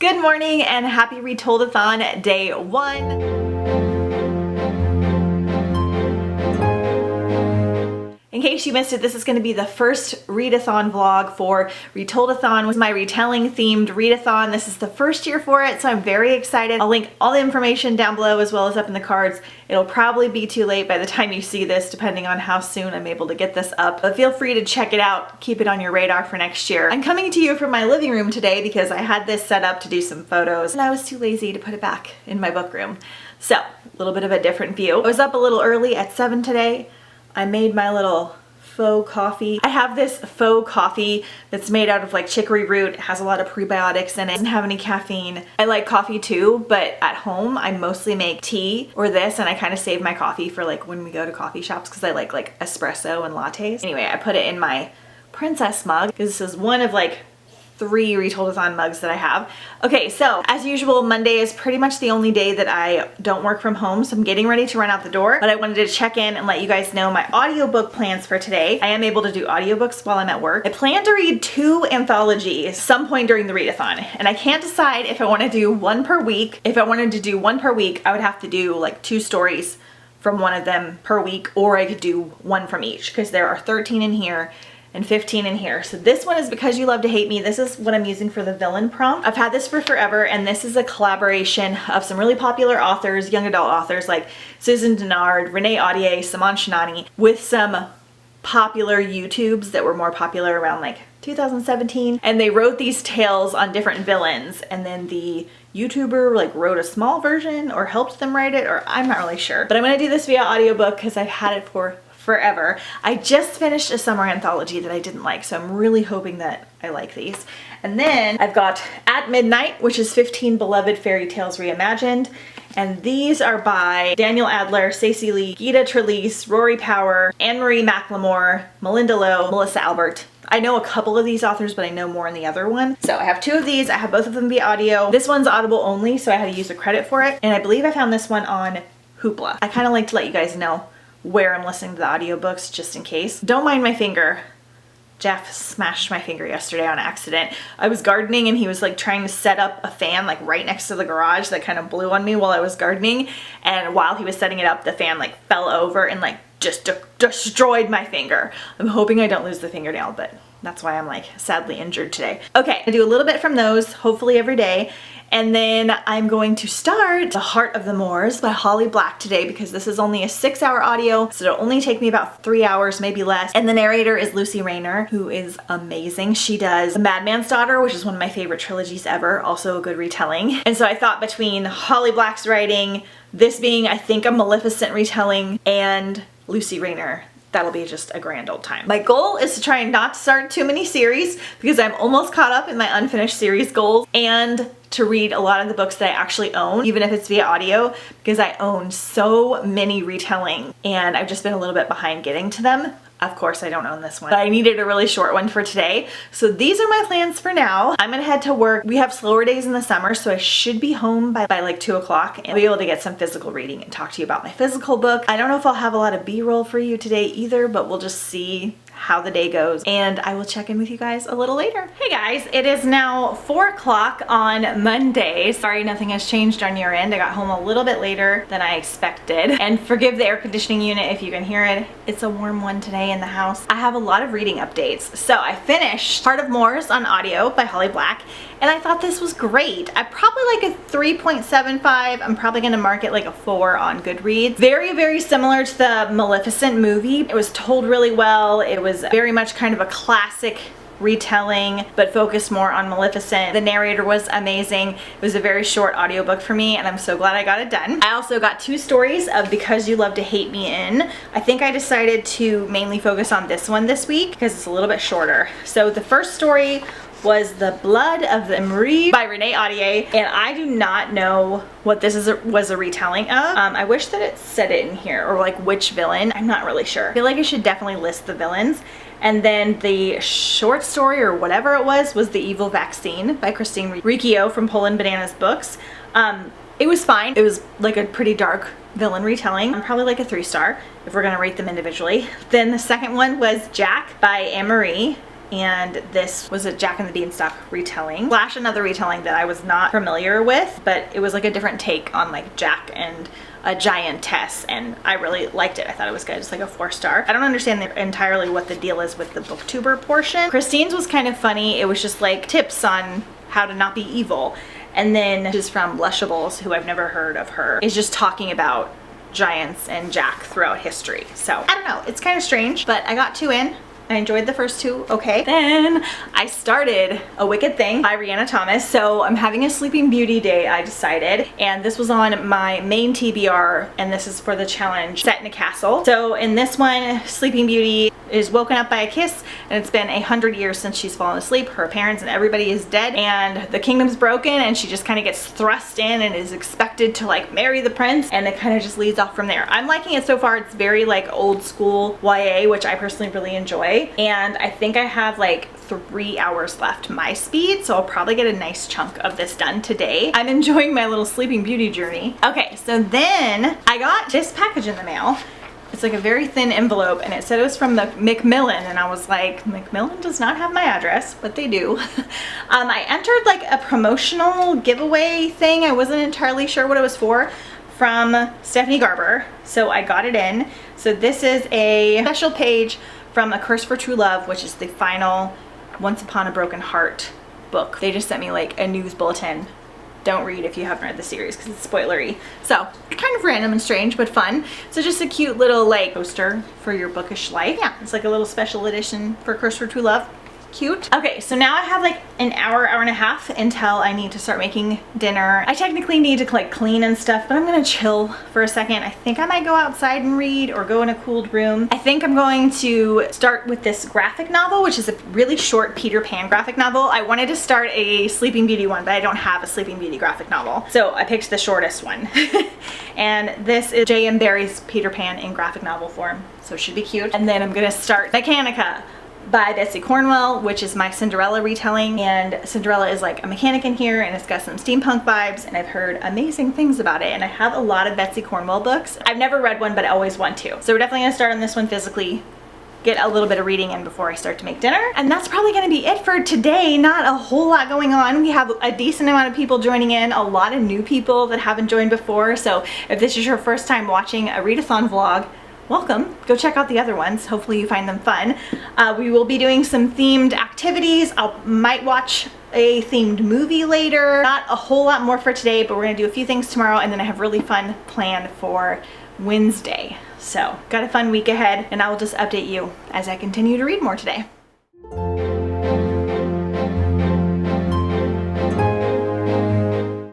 Good morning and happy Retoldathon day 1. In case you missed it, this is going to be the first Readathon vlog for Retoldathon. With my retelling themed Readathon. This is the first year for it, so I'm very excited. I'll link all the information down below as well as up in the cards. It'll probably be too late by the time you see this, depending on how soon I'm able to get this up. But feel free to check it out, keep it on your radar for next year. I'm coming to you from my living room today because I had this set up to do some photos and I was too lazy to put it back in my book room. So, a little bit of a different view. I was up a little early at 7 today. I made my little faux coffee. I have this faux coffee that's made out of like chicory root. It has a lot of prebiotics in it. It doesn't have any caffeine. I like coffee too, but at home I mostly make tea or this, and I kind of save my coffee for like when we go to coffee shops because I like espresso and lattes. Anyway, I put it in my princess mug because this is one of like 3 Retoldathon mugs that I have. Okay, so as usual, Monday is pretty much the only day that I don't work from home, so I'm getting ready to run out the door, but I wanted to check in and let you guys know my audiobook plans for today. I am able to do audiobooks while I'm at work. I plan to read 2 anthologies some point during the Readathon, and I can't decide if I want to do one per week. If I wanted to do one per week, I would have to do like 2 stories from one of them per week, or I could do one from each because there are 13 in here and 15 in here. So this one is Because You Love to Hate Me. This is what I'm using for the villain prompt. I've had this for forever, and this is a collaboration of some really popular authors, young adult authors like Susan Dennard, Renee Audier, Saman Shinani, with some popular YouTubes that were more popular around like 2017. And they wrote these tales on different villains, and then the YouTuber like wrote a small version or helped them write it, or I'm not really sure. But I'm gonna do this via audiobook because I've had it for forever. I just finished a summer anthology that I didn't like, so I'm really hoping that I like these. And then I've got At Midnight, which is 15 beloved fairy tales reimagined. And these are by Daniel Adler, Stacey Lee, Gita Trelease, Rory Power, Anne-Marie McLemore, Melinda Lowe, Melissa Albert. I know a couple of these authors, but I know more in the other one. So I have 2 of these. I have both of them via audio. This one's Audible only, so I had to use a credit for it. And I believe I found this one on Hoopla. I kind of like to let you guys know where I'm listening to the audiobooks just in case. Don't mind my finger. Jeff smashed my finger yesterday on accident. I was gardening and he was like trying to set up a fan like right next to the garage that kind of blew on me while I was gardening, and while he was setting it up, the fan like fell over and like just destroyed my finger. I'm hoping I don't lose the fingernail, but that's why I'm like sadly injured today. Okay, I do a little bit from those, hopefully every day. And then I'm going to start The Heart of the Moors by Holly Black today because this is only a 6-hour audio, so it'll only take me about 3 hours, maybe less. And the narrator is Lucy Rayner, who is amazing. She does The Madman's Daughter, which is one of my favorite trilogies ever, also a good retelling. And so I thought between Holly Black's writing, this being I think a Maleficent retelling, and Lucy Rayner, that'll be just a grand old time. My goal is to try and not start too many series because I'm almost caught up in my unfinished series goals, and to read a lot of the books that I actually own, even if it's via audio, because I own so many retelling and I've just been a little bit behind getting to them. Of course, I don't own this one, but I needed a really short one for today. So these are my plans for now. I'm gonna head to work. We have slower days in the summer, so I should be home by like 2 o'clock and be able to get some physical reading and talk to you about my physical book. I don't know if I'll have a lot of B-roll for you today either, but we'll just see how the day goes, and I will check in with you guys a little later. Hey guys, it is now 4 o'clock on Monday. Sorry nothing has changed on your end. I got home a little bit later than I expected, and forgive the air conditioning unit if you can hear it. It's a warm one today in the house. I have a lot of reading updates. So I finished Heart of Moors on audio by Holly Black, and I thought this was great. I probably like a 3.75. I'm probably gonna mark it like a 4 on Goodreads. Very, very similar to the Maleficent movie. It was told really well. It was very much kind of a classic retelling, but focused more on Maleficent. The narrator was amazing. It was a very short audiobook for me, and I'm so glad I got it done. I also got 2 stories of Because You Love to Hate Me in. I think I decided to mainly focus on this one this week because it's a little bit shorter. So the first story was The Blood of the Emery by Renee Audier, and I do not know what this was a retelling of. I wish that it said it in here, or like which villain. I'm not really sure. I feel like I should definitely list the villains. And then the short story, or whatever it was The Evil Vaccine by Christine Riccio from Poland Bananas Books. It was fine. It was like a pretty dark villain retelling. I'm probably like a 3-star if we're gonna rate them individually. Then the second one was Jack by Anne-Marie, and this was a Jack and the Beanstalk retelling slash another retelling that I was not familiar with, but it was like a different take on like Jack and a giantess, and I really liked it. I thought it was good. It's like a 4-star. I don't understand entirely what the deal is with the booktuber portion. Christine's was kind of funny. It was just like tips on how to not be evil. And then just from Blushables, who I've never heard of her, is just talking about giants and Jack throughout history. So I don't know, it's kind of strange, but I got 2 in. I enjoyed the first 2, okay. Then I started A Wicked Thing by Rhianna Thomas. So I'm having a Sleeping Beauty day, I decided. And this was on my main TBR, and this is for the challenge Set in a Castle. So in this one, Sleeping Beauty is woken up by a kiss, and it's been 100 years since she's fallen asleep. Her parents and everybody is dead, and the kingdom's broken, and she just kind of gets thrust in and is expected to like marry the prince, and it kind of just leads off from there. I'm liking it so far. It's very like old school YA, which I personally really enjoy. And I think I have like 3 hours left my speed, so I'll probably get a nice chunk of this done today. I'm enjoying my little Sleeping Beauty journey. Okay, so then I got this package in the mail. It's like a very thin envelope, and it said it was from the Macmillan, and I was like, Macmillan does not have my address, but they do. I entered like a promotional giveaway thing. I wasn't entirely sure what it was for, from Stephanie Garber, so I got it in. So this is a special page from A Curse for True Love, which is the final Once Upon a Broken Heart book. They just sent me like a news bulletin. Don't read if you haven't read the series because it's spoilery. So kind of random and strange, but fun. So just a cute little like poster for your bookish life. Yeah, it's like a little special edition for Curse for True Love. Cute. Okay, so now I have like an hour and a half until I need to start making dinner. I technically need to like clean and stuff, but I'm gonna chill for a second. I think I might go outside and read or go in a cooled room. I think I'm going to start with this graphic novel, which is a really short Peter Pan graphic novel. I wanted to start a Sleeping Beauty one, but I don't have a Sleeping Beauty graphic novel, so I picked the shortest one. And this is J.M. Barrie's Peter Pan in graphic novel form, so it should be cute. And then I'm gonna start Mechanica by Betsy Cornwell, which is my Cinderella retelling, and Cinderella is like a mechanic in here, and it's got some steampunk vibes, and I've heard amazing things about it, and I have a lot of Betsy Cornwell books. I've never read one, but I always want to. So we're definitely gonna start on this one physically, get a little bit of reading in before I start to make dinner. And that's probably gonna be it for today. Not a whole lot going on. We have a decent amount of people joining in, a lot of new people that haven't joined before. So if this is your first time watching a readathon vlog, welcome. Go check out the other ones. Hopefully you find them fun. We will be doing some themed activities. Might watch a themed movie later. Not a whole lot more for today, but we're gonna do a few things tomorrow, and then I have really fun planned for Wednesday. So got a fun week ahead, and I will just update you as I continue to read more today.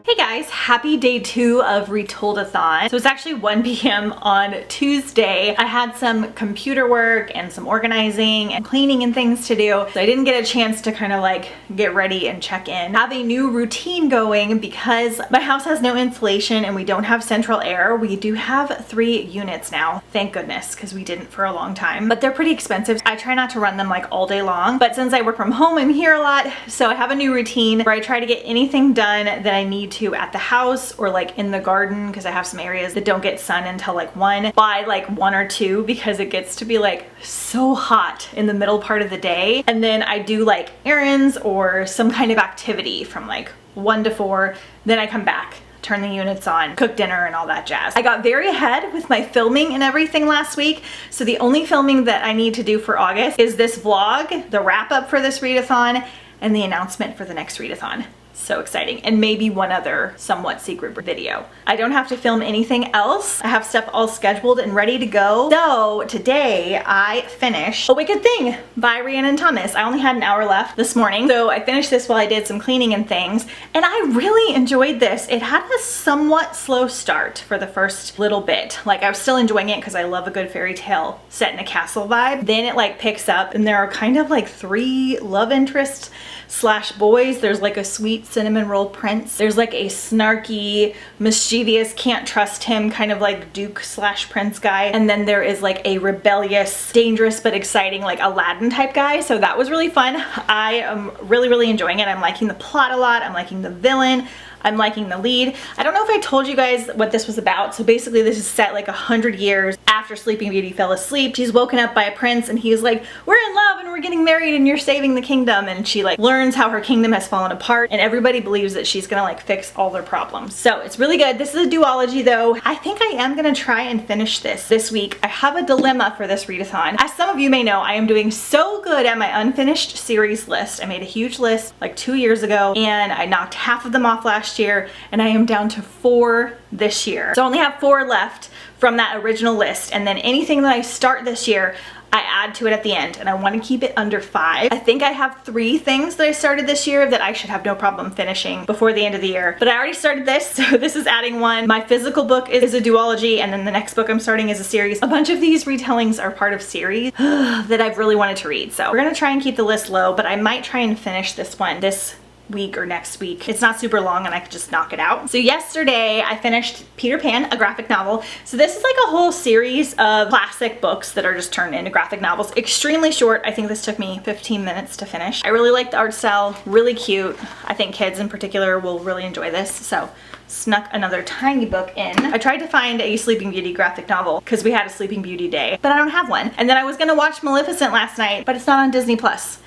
Hey guys, happy day 2 of Retoldathon. So it's actually 1 p.m. on Tuesday. I had some computer work and some organizing and cleaning and things to do, so I didn't get a chance to kind of like get ready and check in. I have a new routine going because my house has no insulation and we don't have central air. We do have 3 units now, thank goodness, because we didn't for a long time, but they're pretty expensive. I try not to run them like all day long, but since I work from home, I'm here a lot, so I have a new routine where I try to get anything done that I need to at the house or like in the garden, because I have some areas that don't get sun until like 1, by like 1 or 2, because it gets to be like so hot in the middle part of the day. And then I do like errands or some kind of activity from like 1 to 4, then I come back, turn the units on, cook dinner and all that jazz. I got very ahead with my filming and everything last week, so the only filming that I need to do for August is this vlog, the wrap up for this readathon, and the announcement for the next readathon. So exciting, and maybe one other somewhat secret video. I don't have to film anything else. I have stuff all scheduled and ready to go. So today I finished A Wicked Thing by Rhianna Thomas. I only had an hour left this morning, so I finished this while I did some cleaning and things, and I really enjoyed this. It had a somewhat slow start for the first little bit. Like, I was still enjoying it because I love a good fairy tale set in a castle vibe. Then it like picks up, and there are kind of like 3 love interests slash boys. There's like a sweet cinnamon roll prince. There's like a snarky, mischievous, can't trust him kind of like duke slash prince guy. And then there is like a rebellious, dangerous but exciting like Aladdin type guy. So that was really fun. I am really enjoying it. I'm liking the plot a lot. I'm liking the villain. I'm liking the lead. I don't know if I told you guys what this was about. So basically this is set like 100 years after Sleeping Beauty fell asleep. She's woken up by a prince and he's like, we're in love and we're getting married and you're saving the kingdom. And she like learns how her kingdom has fallen apart and everybody believes that she's gonna like fix all their problems. So it's really good. This is a duology though. I think I am gonna try and finish this week. I have a dilemma for this readathon. As some of you may know, I am doing so good at my unfinished series list. I made a huge list like 2 years ago and I knocked half of them off last year and I am down to 4 this year. So I only have 4 left from that original list, and then anything that I start this year I add to it at the end, and I want to keep it under 5. I think I have 3 things that I started this year that I should have no problem finishing before the end of the year. But I already started this, so this is adding 1. My physical book is a duology, and then the next book I'm starting is a series. A bunch of these retellings are part of series that I've really wanted to read. So we're gonna try and keep the list low, but I might try and finish this one this week or next week. It's not super long and I could just knock it out. So yesterday I finished Peter Pan, a graphic novel. So this is like a whole series of classic books that are just turned into graphic novels. Extremely short. I think this took me 15 minutes to finish. I really like the art style, really cute. I think kids in particular will really enjoy this. So snuck another tiny book in. I tried to find a Sleeping Beauty graphic novel because we had a Sleeping Beauty day, but I don't have one. And then I was gonna watch Maleficent last night, but it's not on Disney Plus.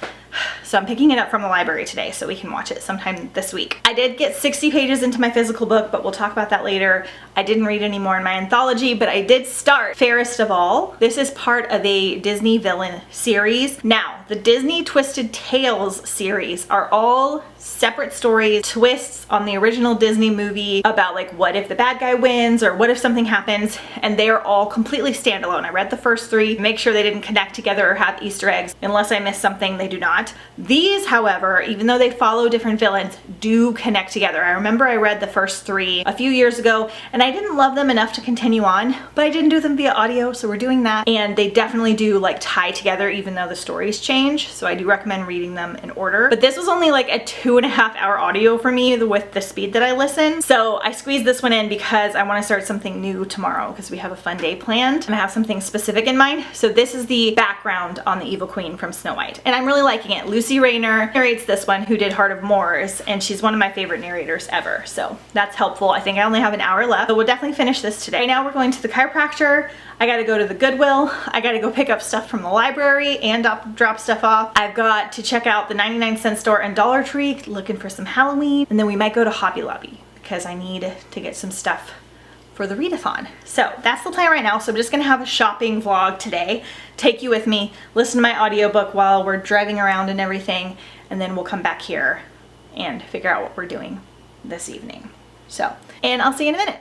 So I'm picking it up from the library today so we can watch it sometime this week. I did get 60 pages into my physical book, but we'll talk about that later. I didn't read any more in my anthology, but I did start Fairest of All. This is part of a Disney villain series. Now, the Disney Twisted Tales series are all separate stories, twists on the original Disney movie about like what if the bad guy wins or what if something happens, and they are all completely standalone. I read the first 3, make sure they didn't connect together or have Easter eggs. Unless I missed something, they do not. These, however, even though they follow different villains, do connect together. I remember I read the first 3 a few years ago and I didn't love them enough to continue on, but I didn't do them via audio, so we're doing that. And they definitely do like tie together even though the stories change, so I do recommend reading them in order. But this was only like a 2.5 hour audio for me with the speed that I listen. So I squeezed this one in because I want to start something new tomorrow because we have a fun day planned and I have something specific in mind. So this is the background on the Evil Queen from Snow White and I'm really liking it. Lucy Rayner narrates this one, who did Heart of Moors, and she's one of my favorite narrators ever. So that's helpful. I think I only have an hour left, but we'll definitely finish this today. Right now we're going to the chiropractor. I gotta go to the Goodwill. I gotta go pick up stuff from the library and drop stuff off. I've got to check out the 99-cent store and Dollar Tree, looking for some Halloween. And then we might go to Hobby Lobby because I need to get some stuff for the readathon. So that's the plan right now. So I'm just gonna have a shopping vlog today. Take you with me, listen to my audiobook while we're driving around and everything, and then we'll come back here and figure out what we're doing this evening. So, and I'll see you in a minute.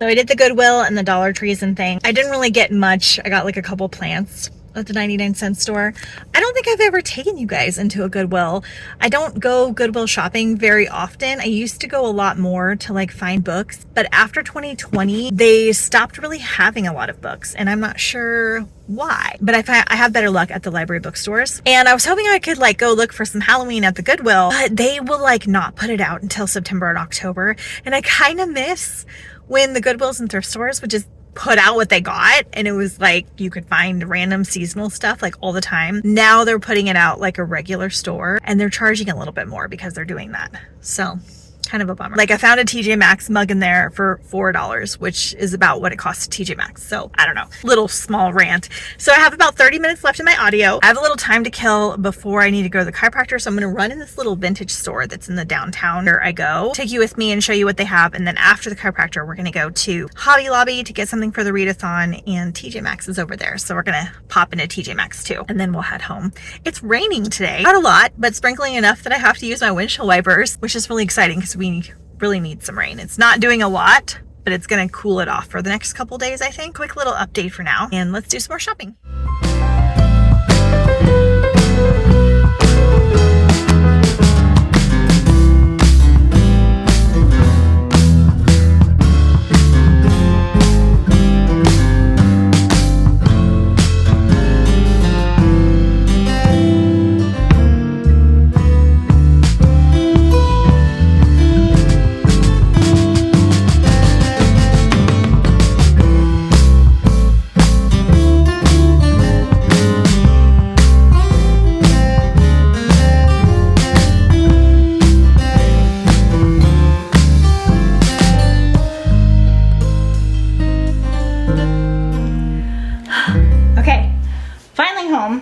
So I did the Goodwill and the Dollar Trees and things. I didn't really get much. I got like a couple plants at the 99-cent store. I don't think I've ever taken you guys into a Goodwill. I don't go Goodwill shopping very often. I used to go a lot more to like find books, but after 2020, they stopped really having a lot of books and I'm not sure why, but I have better luck at the library bookstores. And I was hoping I could like go look for some Halloween at the Goodwill, but they will like not put it out until September and October. And I kind of miss when the Goodwills and thrift stores would just put out what they got, and it was like you could find random seasonal stuff like all the time. Now they're putting it out like a regular store, and they're charging a little bit more because they're doing that. So kind of a bummer. Like I found a TJ Maxx mug in there for $4, which is about what it costs at TJ Maxx. So I don't know, little small rant. So I have about 30 minutes left in my audio. I have a little time to kill before I need to go to the chiropractor. So I'm going to run in this little vintage store that's in the downtown where I go, take you with me and show you what they have. And then after the chiropractor, we're going to go to Hobby Lobby to get something for the Readathon, and TJ Maxx is over there. So we're going to pop into TJ Maxx too, and then we'll head home. It's raining today, not a lot, but sprinkling enough that I have to use my windshield wipers, which is really exciting because we really need some rain. It's not doing a lot, but it's gonna cool it off for the next couple days, I think. Quick little update for now, and let's do some more shopping.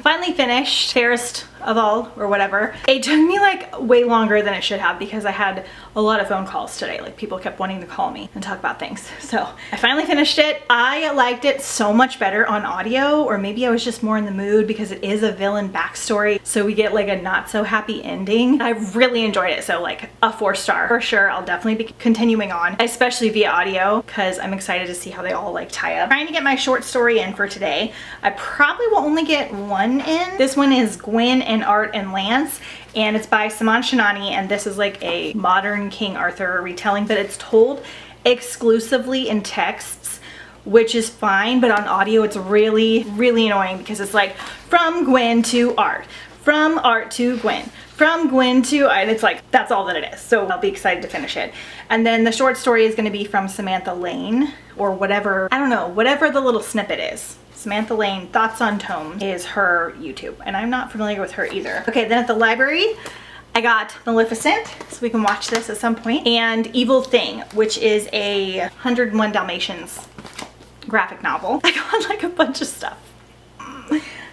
Finally finished, fairest of all or whatever. It took me like way longer than it should have because I had a lot of phone calls today. Like people kept wanting to call me and talk about things. So I finally finished it. I liked it so much better on audio, or maybe I was just more in the mood because it is a villain backstory. So we get like a not so happy ending. I really enjoyed it. So like a 4-star for sure. I'll definitely be continuing on, especially via audio, because I'm excited to see how they all like tie up. Trying to get my short story in for today. I probably will only get one in. This one is Gwen and Art and Lance, and it's by Saman Shinani, and this is like a modern King Arthur retelling, but it's told exclusively in texts, which is fine, but on audio it's really annoying because it's like from Gwen to Art, from Art to Gwen, from Gwen to Art. It's like that's all that it is. So I'll be excited to finish it. And then the short story is going to be from Samantha Lane, or whatever, I don't know, whatever the little snippet is. Samantha Lane Thoughts on Tome is her YouTube, and I'm not familiar with her either. Okay, then at the library I got Maleficent, so we can watch this at some point, and Evil Thing, which is a 101 Dalmatians graphic novel. I got like a bunch of stuff.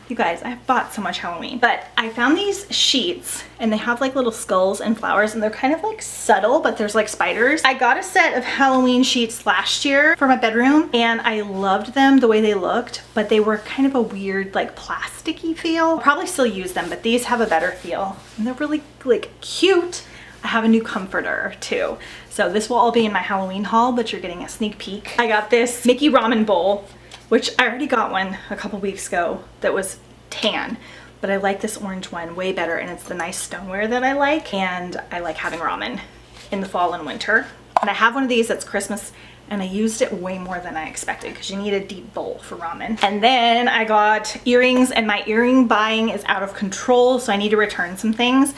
You guys, I've bought so much Halloween. But I found these sheets, and they have like little skulls and flowers, and they're kind of like subtle, but there's like spiders. I got a set of Halloween sheets last year for my bedroom, and I loved them the way they looked, but they were kind of a weird like plasticky feel. I'll probably still use them, but these have a better feel, and they're really like cute. I have a new comforter too. So this will all be in my Halloween haul, but you're getting a sneak peek. I got this Mickey ramen bowl, which I already got one a couple weeks ago that was tan, but I like this orange one way better, and it's the nice stoneware that I like, and I like having ramen in the fall and winter. And I have one of these that's Christmas, and I used it way more than I expected because you need a deep bowl for ramen. And then I got earrings, and my earring buying is out of control, so I need to return some things.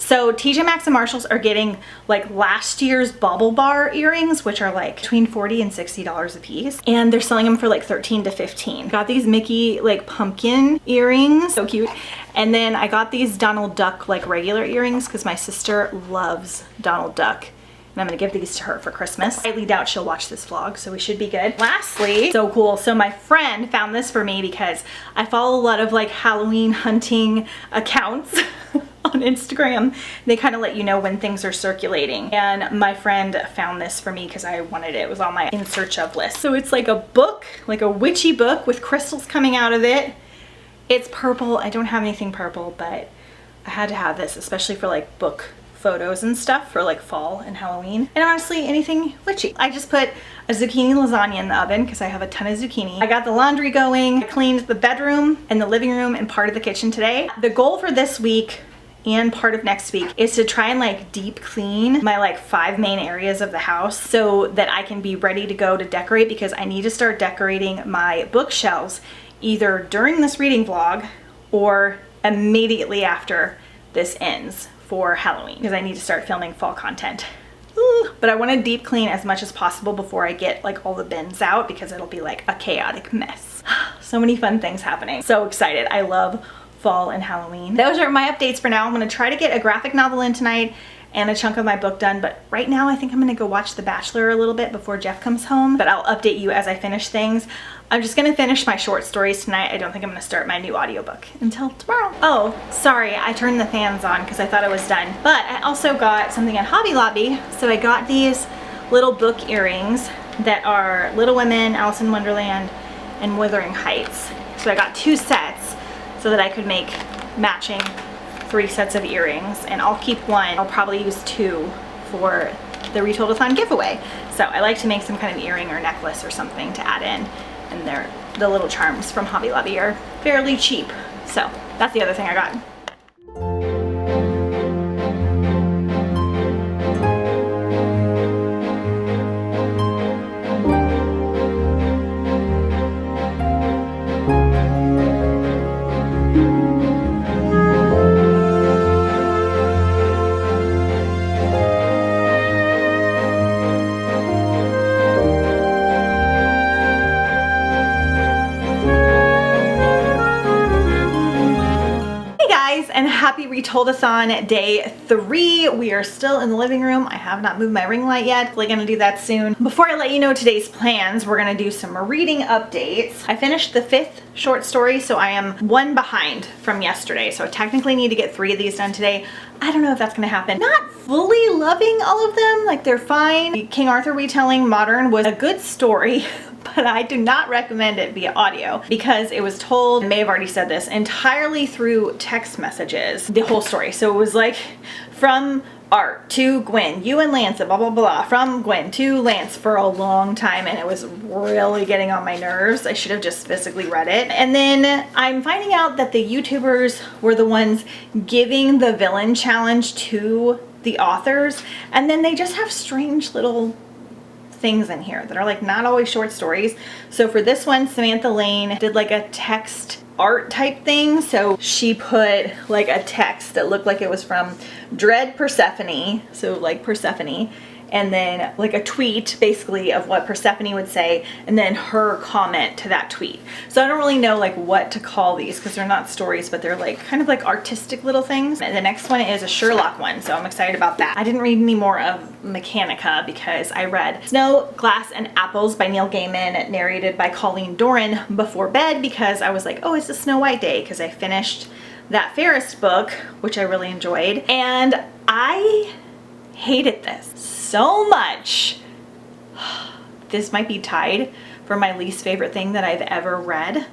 So TJ Maxx and Marshalls are getting like last year's Bubble Bar earrings, which are like between $40 and $60 a piece. And they're selling them for like $13 to $15. Got these Mickey like pumpkin earrings, so cute. And then I got these Donald Duck like regular earrings because my sister loves Donald Duck. And I'm gonna give these to her for Christmas. I highly doubt she'll watch this vlog, so we should be good. Lastly, so cool, so my friend found this for me because I follow a lot of like Halloween hunting accounts on Instagram. They kind of let you know when things are circulating. And my friend found this for me because I wanted it. It was on my in search of list. So it's like a book, like a witchy book with crystals coming out of it. It's purple. I don't have anything purple, but I had to have this, especially for like book photos and stuff for like fall and Halloween, and honestly anything witchy. I just put a zucchini lasagna in the oven because I have a ton of zucchini. I got the laundry going. I cleaned the bedroom and the living room and part of the kitchen today. The goal for this week and part of next week is to try and like deep clean my like 5 main areas of the house so that I can be ready to go to decorate, because I need to start decorating my bookshelves either during this reading vlog or immediately after this ends for Halloween, because I need to start filming fall content. but I want to deep clean as much as possible before I get like all the bins out because it'll be like a chaotic mess. So many fun things happening. So excited. I love fall and Halloween. Those are my updates for now. I'm going to try to get a graphic novel in tonight and a chunk of my book done, but right now I think I'm gonna go watch The Bachelor a little bit before Jeff comes home, but I'll update you as I finish things. I'm just gonna finish my short stories tonight. I don't think I'm gonna start my new audiobook until tomorrow. Oh, sorry, I turned the fans on because I thought I was done, but I also got something at Hobby Lobby. So I got these little book earrings that are Little Women, Alice in Wonderland, and Wuthering Heights. So I got 2 sets so that I could make matching 3 sets of earrings, and I'll keep one. I'll probably use 2 for the Retoldathon giveaway. So I like to make some kind of earring or necklace or something to add in, and the little charms from Hobby Lobby are fairly cheap. So that's the other thing I got. And happy Retoldathon day 3. We are still in the living room. I have not moved my ring light yet. We're gonna do that soon. Before I let you know today's plans, we're gonna do some reading updates. I finished the 5th short story, so I am 1 behind from yesterday. So I technically need to get 3 of these done today. I don't know if that's gonna happen. Not fully loving all of them, like they're fine. The King Arthur retelling Modern was a good story, but I do not recommend it via audio because it was told, I may have already said this, entirely through text messages, the whole story. So it was like from Art to Gwen, you and Lance, blah blah blah, from Gwen to Lance for a long time, and it was really getting on my nerves. I should have just physically read it. And then I'm finding out that the YouTubers were the ones giving the villain challenge to the authors, and then they just have strange little things in here that are like not always short stories. So for this one, Samantha Lane did like a text art type thing. So she put like a text that looked like it was from Dread Persephone, so like Persephone, and then like a tweet basically of what Persephone would say, and then her comment to that tweet. So I don't really know like what to call these because they're not stories, but they're like kind of like artistic little things. And the next one is a Sherlock one, so I'm excited about that. I didn't read any more of Mechanica because I read Snow, Glass, and Apples by Neil Gaiman, narrated by Colleen Doran, before bed because I was like, oh, it's a Snow White day, because I finished that Ferris book, which I really enjoyed, and I hated this so much. This might be tied for my least favorite thing that I've ever read.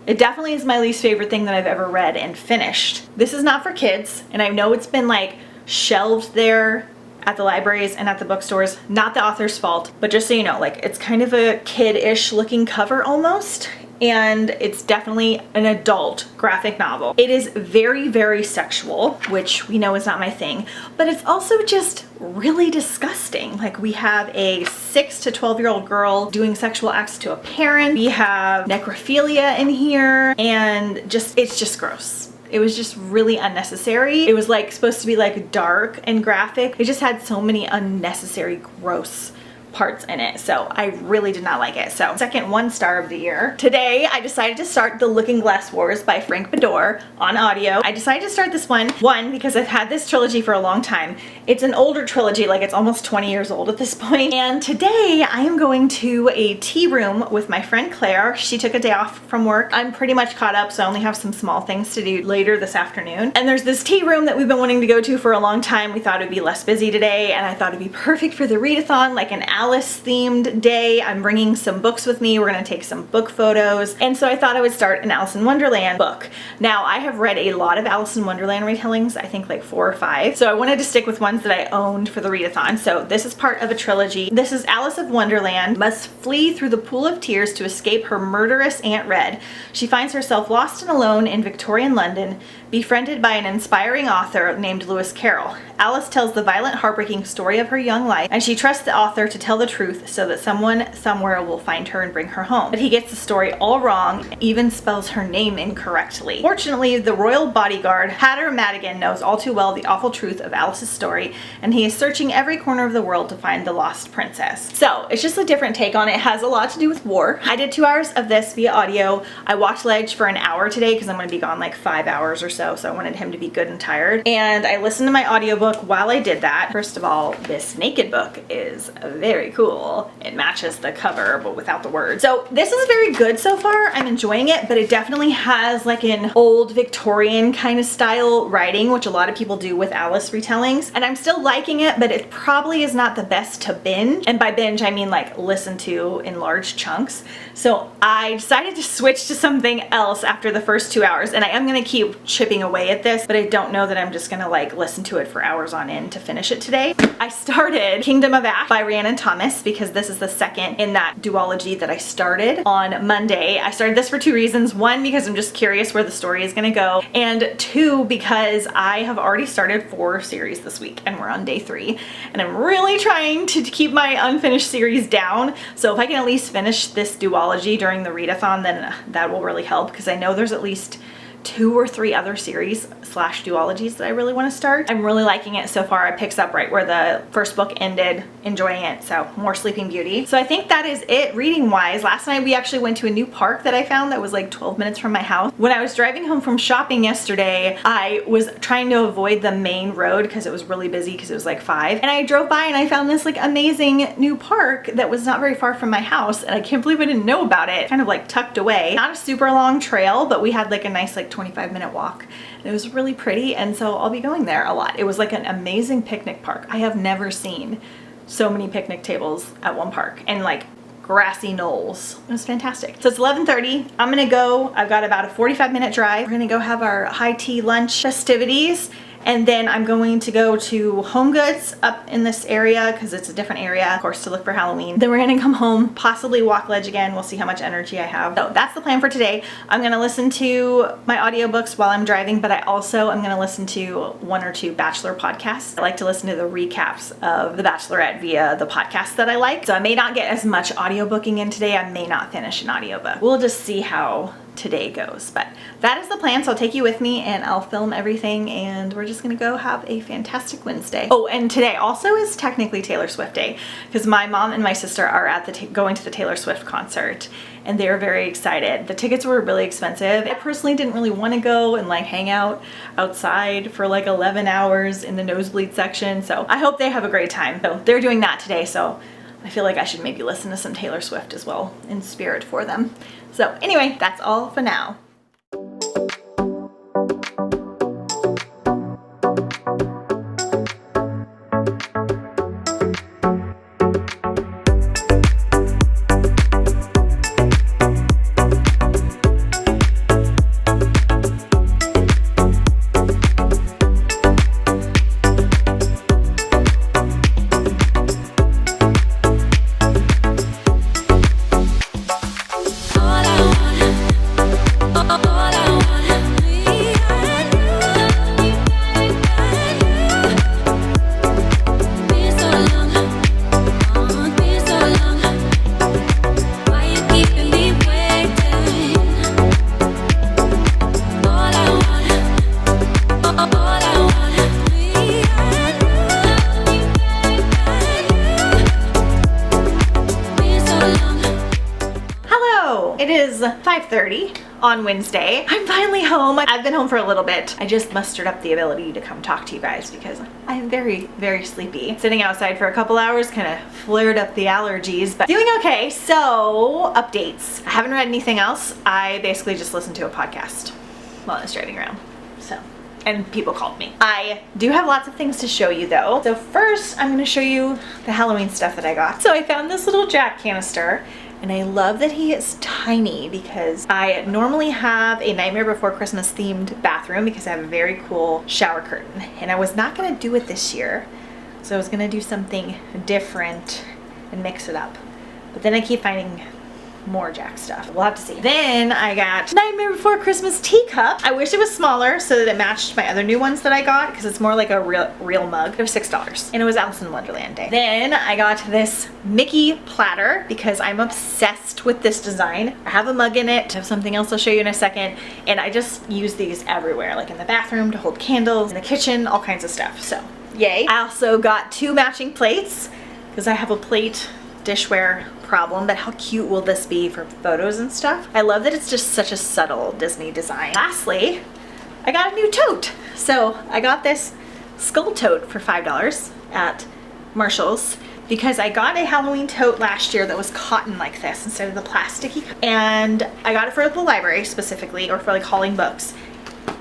It definitely is my least favorite thing that I've ever read and finished. This is not for kids, and I know it's been like shelved there at the libraries and at the bookstores. Not the author's fault, but just so you know, like it's kind of a kid-ish looking cover almost, and it's definitely an adult graphic novel. It is very, very sexual, which we know is not my thing, but it's also just really disgusting. Like we have a 6 to 12-year-old girl doing sexual acts to a parent. We have necrophilia in here, and it's just gross. It was just really unnecessary. It was like supposed to be like dark and graphic. It just had so many unnecessary gross parts in it, so I really did not like it. So second 1-star of the year. Today I decided to start The Looking Glass Wars by Frank Bador on audio. I decided to start this one because I've had this trilogy for a long time. It's an older trilogy, like it's almost 20 years old at this point. And today I am going to a tea room with my friend Claire. She took a day off from work. I'm pretty much caught up, so I only have some small things to do later this afternoon. And there's this tea room that we've been wanting to go to for a long time. We thought it'd be less busy today, and I thought it'd be perfect for the readathon, like an Alice themed day. I'm bringing some books with me. We're gonna take some book photos. And so I thought I would start an Alice in Wonderland book. Now I have read a lot of Alice in Wonderland retellings, I think like 4 or 5. So I wanted to stick with ones that I owned for the readathon. So this is part of a trilogy. This is Alice of Wonderland must flee through the pool of tears to escape her murderous Aunt Red. She finds herself lost and alone in Victorian London, befriended by an inspiring author named Lewis Carroll. Alice tells the violent, heartbreaking story of her young life, and she trusts the author to tell tell the truth so that someone somewhere will find her and bring her home. But he gets the story all wrong, and even spells her name incorrectly. Fortunately, the royal bodyguard, Hatter Madigan, knows all too well the awful truth of Alice's story, and he is searching every corner of the world to find the lost princess. So it's just a different take on it. It has a lot to do with war. I did 2 hours of this via audio. I walked Ledge for an hour today because I'm going to be gone like 5 hours or so, so I wanted him to be good and tired. And I listened to my audiobook while I did that. First of all, this naked book is very cool. It matches the cover, but without the words. So this is very good so far. I'm enjoying it, but it definitely has like an old Victorian kind of style writing, which a lot of people do with Alice retellings. And I'm still liking it, but it probably is not the best to binge. And by binge, I mean like listen to in large chunks. So I decided to switch to something else after the first 2 hours, and I am going to keep chipping away at this, but I don't know that I'm just going to like listen to it for hours on end to finish it today. I started Kingdom of Ash by Rhiannon Thomas because this is the second in that duology that I started on Monday. I started this for 2 reasons. 1, because I'm just curious where the story is going to go, and 2, because I have already started 4 series this week and we're on day 3, and I'm really trying to keep my unfinished series down. So if I can at least finish this duology during the readathon, then that will really help, because I know there's at least 2 or 3 other series slash duologies that I really want to start. I'm really liking it so far. It picks up right where the first book ended, enjoying it. So more Sleeping Beauty. So I think that is it reading wise. Last night we actually went to a new park that I found that was like 12 minutes from my house. When I was driving home from shopping yesterday, I was trying to avoid the main road because it was really busy because it was like 5. And I drove by and I found this like amazing new park that was not very far from my house, and I can't believe I didn't know about it. Kind of like tucked away. Not a super long trail, but we had like a nice like 25-minute walk. And it was really pretty, and so I'll be going there a lot. It was like an amazing picnic park. I have never seen so many picnic tables at one park, and like grassy knolls. It was fantastic. So it's 11:30. I'm gonna go. I've got about a 45-minute drive. We're gonna go have our high tea lunch festivities. And then I'm going to go to Home Goods up in this area because it's a different area, of course, to look for Halloween. Then we're gonna come home, possibly walk Ledge again. We'll see how much energy I have. So that's the plan for today. I'm gonna listen to my audiobooks while I'm driving, but I also am gonna listen to 1 or 2 Bachelor podcasts. I like to listen to the recaps of The Bachelorette via the podcast that I like. So I may not get as much audiobooking in today. I may not finish an audiobook. We'll just see how today goes, but that is the plan. So I'll take you with me and I'll film everything, and we're just gonna go have a fantastic Wednesday. Oh, and today also is technically Taylor Swift Day because my mom and my sister are at the going to the Taylor Swift concert, and they're very excited. The tickets were really expensive. I personally didn't really want to go and like hang out outside for like 11 hours in the nosebleed section, so I hope they have a great time. So they're doing that today, so I feel like I should maybe listen to some Taylor Swift as well in spirit for them. So anyway, that's all for now. It is 5:30 on Wednesday. I'm finally home. I've been home for a little bit. I just mustered up the ability to come talk to you guys because I'm very, very sleepy. Sitting outside for a couple hours kind of flared up the allergies, but doing okay. So, updates. I haven't read anything else. I basically just listened to a podcast while I was driving around. So, and people called me. I do have lots of things to show you though. So first, I'm gonna show you the Halloween stuff that I got. So I found this little Jack canister, and I love that he is tiny because I normally have a Nightmare Before Christmas themed bathroom because I have a very cool shower curtain, and I was not gonna do it this year. So I was gonna do something different and mix it up. But then I keep finding more Jack stuff. We'll have to see. Then I got Nightmare Before Christmas teacup. I wish it was smaller so that it matched my other new ones that I got because it's more like a real mug. It was $6 and it was Alice in Wonderland Day. Then I got this Mickey platter because I'm obsessed with this design. I have a mug in it. I have something else I'll show you in a second. And I just use these everywhere, like in the bathroom to hold candles, in the kitchen, all kinds of stuff. So yay. I also got 2 matching plates because I have a plate dishware problem, but how cute will this be for photos and stuff? I love that it's just such a subtle Disney design. Lastly, I got a new tote. So I got this skull tote for $5 at Marshall's because I got a Halloween tote last year that was cotton like this instead of the plasticky. And I got it for the library specifically, or for like hauling books.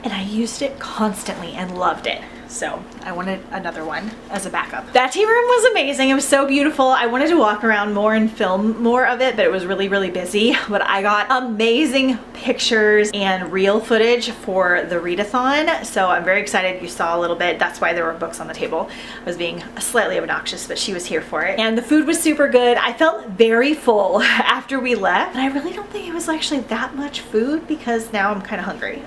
And I used it constantly and loved it. So I wanted another one as a backup. That tea room was amazing. It was so beautiful. I wanted to walk around more and film more of it, but it was really, really busy. But I got amazing pictures and reel footage for the Readathon. So I'm very excited. You saw a little bit. That's why there were books on the table. I was being slightly obnoxious, but she was here for it. And the food was super good. I felt very full after we left. And I really don't think it was actually that much food because now I'm kind of hungry.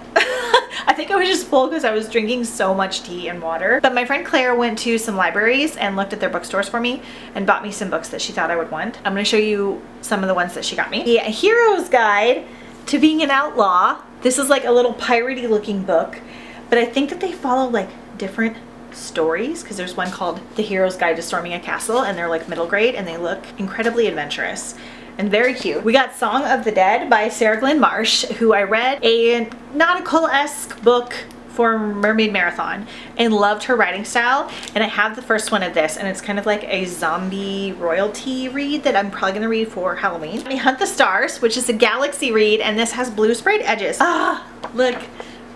I think I was just full because I was drinking so much tea and water. But my friend Claire went to some libraries and looked at their bookstores for me and bought me some books that she thought I would want. I'm going to show you some of the ones that she got me. The Hero's Guide to Being an Outlaw. This is like a little piratey looking book, but I think that they follow like different stories because there's one called The Hero's Guide to Storming a Castle and they're like middle grade and they look incredibly adventurous and very cute. We got Song of the Dead by Sarah Glenn Marsh, who I read a nautical-esque book for Mermaid Marathon and loved her writing style. And I have the first one of this and it's kind of like a zombie royalty read that I'm probably gonna read for Halloween. We Hunt the Stars, which is a galaxy read, and this has blue sprayed edges. Ah, look,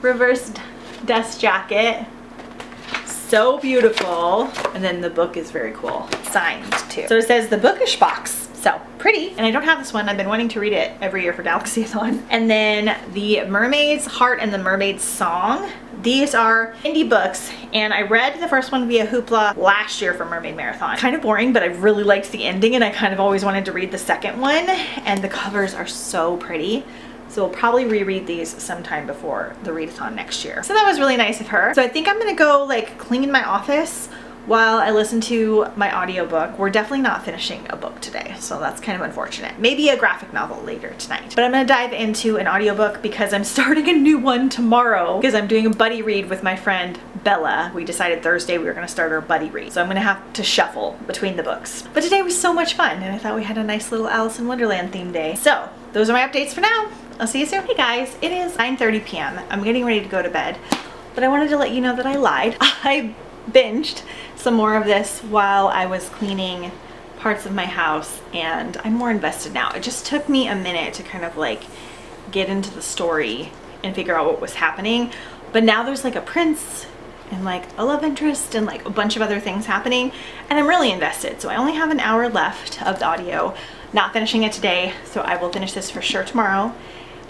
reversed dust jacket. So beautiful. And then the book is very cool, signed too. So it says The Bookish Box. So pretty. And I don't have this one. I've been wanting to read it every year for Galaxy-a-thon. And then The Mermaid's Heart and the Mermaid's Song. These are indie books, and I read the first one via Hoopla last year for Mermaid Marathon. Kind of boring, but I really liked the ending and I kind of always wanted to read the second one. And the covers are so pretty. So we'll probably reread these sometime before the readathon next year. So that was really nice of her. So I think I'm gonna go like clean my office while I listen to my audiobook. We're definitely not finishing a book today, so that's kind of unfortunate. Maybe a graphic novel later tonight. But I'm gonna dive into an audiobook because I'm starting a new one tomorrow because I'm doing a buddy read with my friend Bella. We decided Thursday we were gonna start our buddy read. So I'm gonna have to shuffle between the books. But today was so much fun and I thought we had a nice little Alice in Wonderland theme day. So those are my updates for now. I'll see you soon. Hey guys, it is 9:30 p.m. I'm getting ready to go to bed, but I wanted to let you know that I lied. I binged some more of this while I was cleaning parts of my house and I'm more invested now. It just took me a minute to kind of like get into the story and figure out what was happening, but now there's like a prince and like a love interest and like a bunch of other things happening and I'm really invested. So I only have an hour left of the audio, not finishing it today, so I will finish this for sure tomorrow.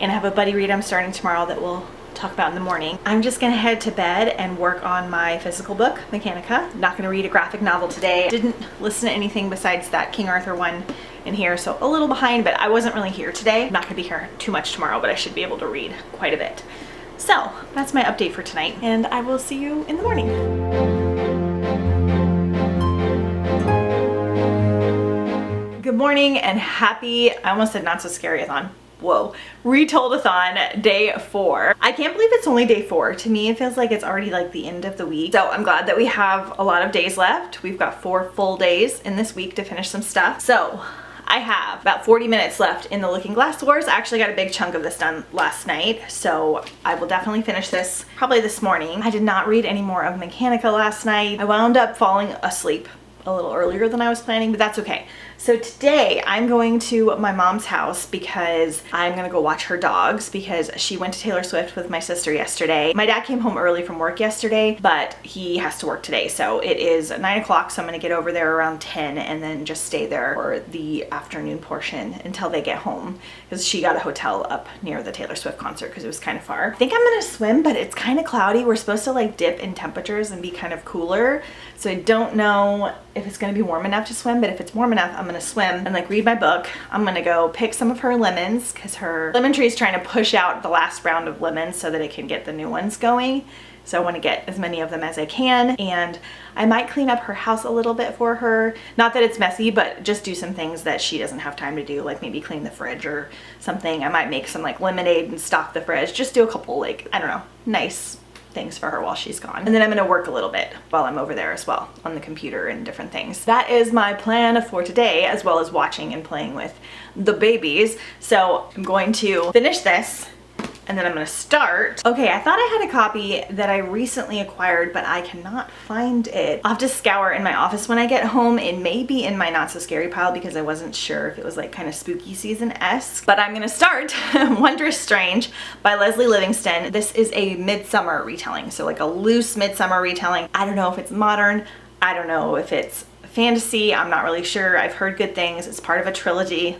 And I have a buddy read I'm starting tomorrow that we'll talk about in the morning. I'm just gonna head to bed and work on my physical book, Mechanica. Not gonna read a graphic novel today. Didn't listen to anything besides that King Arthur one in here, so a little behind, but I wasn't really here today. I'm not gonna be here too much tomorrow, but I should be able to read quite a bit. So that's my update for tonight, and I will see you in the morning. Good morning and happy, I almost said not so scary-a-thon. Whoa, Retoldathon day 4. I can't believe it's only day 4. To me, it feels like it's already like the end of the week. So I'm glad that we have a lot of days left. We've got 4 full days in this week to finish some stuff. So I have about 40 minutes left in the Looking Glass Wars. I actually got a big chunk of this done last night, so I will definitely finish this probably this morning. I did not read any more of Mechanica last night. I wound up falling asleep a little earlier than I was planning, but that's okay. So today I'm going to my mom's house because I'm gonna go watch her dogs because she went to Taylor Swift with my sister yesterday. My dad came home early from work yesterday, but he has to work today. So it is 9 o'clock, so I'm gonna get over there around 10 and then just stay there for the afternoon portion until they get home because she got a hotel up near the Taylor Swift concert because it was kind of far. I think I'm gonna swim, but it's kind of cloudy. We're supposed to like dip in temperatures and be kind of cooler. So I don't know if it's gonna be warm enough to swim, but if it's warm enough, I'm gonna swim and like read my book. I'm gonna go pick some of her lemons because her lemon tree is trying to push out the last round of lemons so that it can get the new ones going. So I want to get as many of them as I can, and I might clean up her house a little bit for her. Not that it's messy, but just do some things that she doesn't have time to do, like maybe clean the fridge or something. I might make some like lemonade and stock the fridge. Just do a couple like, I don't know, nice things for her while she's gone. And then I'm gonna work a little bit while I'm over there as well on the computer and different things. That is my plan for today, as well as watching and playing with the babies. So I'm going to finish this and then I'm gonna start. Okay, I thought I had a copy that I recently acquired, but I cannot find it. I'll have to scour in my office when I get home. It may be in my not so scary pile because I wasn't sure if it was like kind of spooky season-esque. But I'm gonna start Wondrous Strange by Leslie Livingston. This is a midsummer retelling, so like a loose midsummer retelling. I don't know if it's modern, I don't know if it's fantasy, I'm not really sure. I've heard good things. It's part of a trilogy,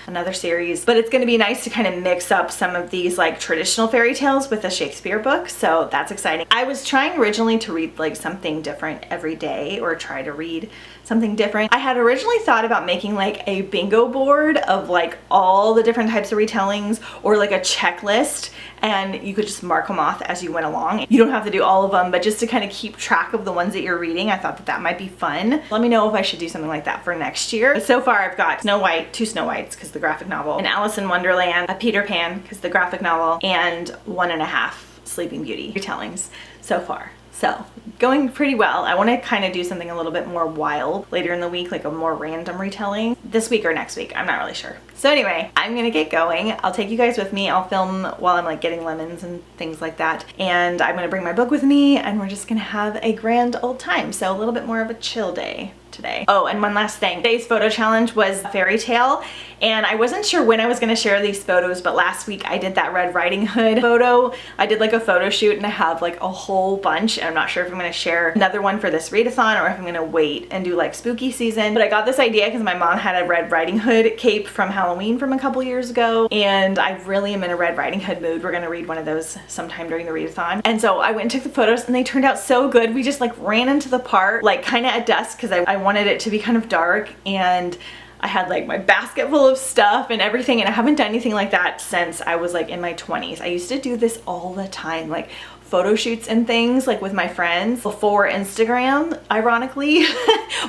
another series, but it's going to be nice to kind of mix up some of these like traditional fairy tales with a Shakespeare book, so that's exciting. I was trying originally to read like something different every day, or try to read something different. I had originally thought about making like a bingo board of like all the different types of retellings, or like a checklist, and you could just mark them off as you went along. You don't have to do all of them, but just to kind of keep track of the ones that you're reading, I thought that that might be fun. Let me know if I should do something like that for next year. But so far I've got Snow White, 2 Snow Whites because the graphic novel, an Alice in Wonderland, a Peter Pan because the graphic novel, and 1.5 Sleeping Beauty retellings so far. So going pretty well. I want to kind of do something a little bit more wild later in the week, like a more random retelling this week or next week. I'm not really sure. So anyway, I'm gonna get going. I'll take you guys with me. I'll film while I'm like getting lemons and things like that. And I'm gonna bring my book with me, and we're just gonna have a grand old time. So a little bit more of a chill day today. Oh, and one last thing. Today's photo challenge was a fairy tale, and I wasn't sure when I was gonna share these photos, but last week I did that Red Riding Hood photo. I did like a photo shoot, and I have like a whole bunch, and I'm not sure if I'm gonna share another one for this readathon or if I'm gonna wait and do like spooky season. But I got this idea because my mom had a Red Riding Hood cape from Halloween from a couple years ago, and I really am in a Red Riding Hood mood. We're gonna read one of those sometime during the readathon. And so I went and took the photos, and they turned out so good. We just like ran into the park like kind of at dusk because I wanted it to be kind of dark, and I had like my basket full of stuff and everything, and I haven't done anything like that since I was like in my 20s. I used to do this all the time, like photo shoots and things like with my friends before Instagram, ironically,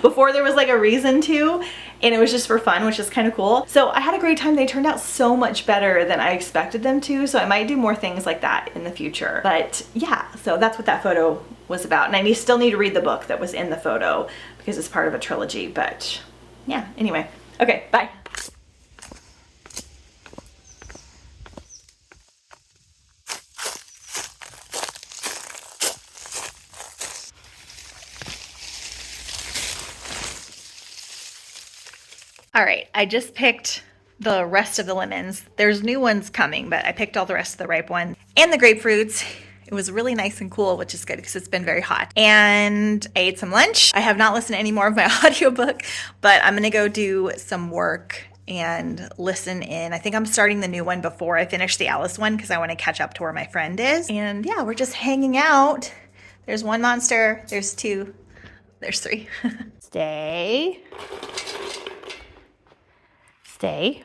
before there was like a reason to, and it was just for fun, which is kind of cool. So I had a great time. They turned out so much better than I expected them to, so I might do more things like that in the future. But yeah, so that's what that photo was about, and I still need to read the book that was in the photo because it's part of a trilogy. But yeah, anyway, okay, bye. All right, I just picked the rest of the lemons. There's new ones coming, but I picked all the rest of the ripe ones and the grapefruits. It was really nice and cool, which is good because it's been very hot. And I ate some lunch. I have not listened to any more of my audiobook, but I'm gonna go do some work and listen in. I think I'm starting the new one before I finish the Alice one because I want to catch up to where my friend is. And yeah, we're just hanging out. There's one monster, there's 2, there's 3. Stay. Stay.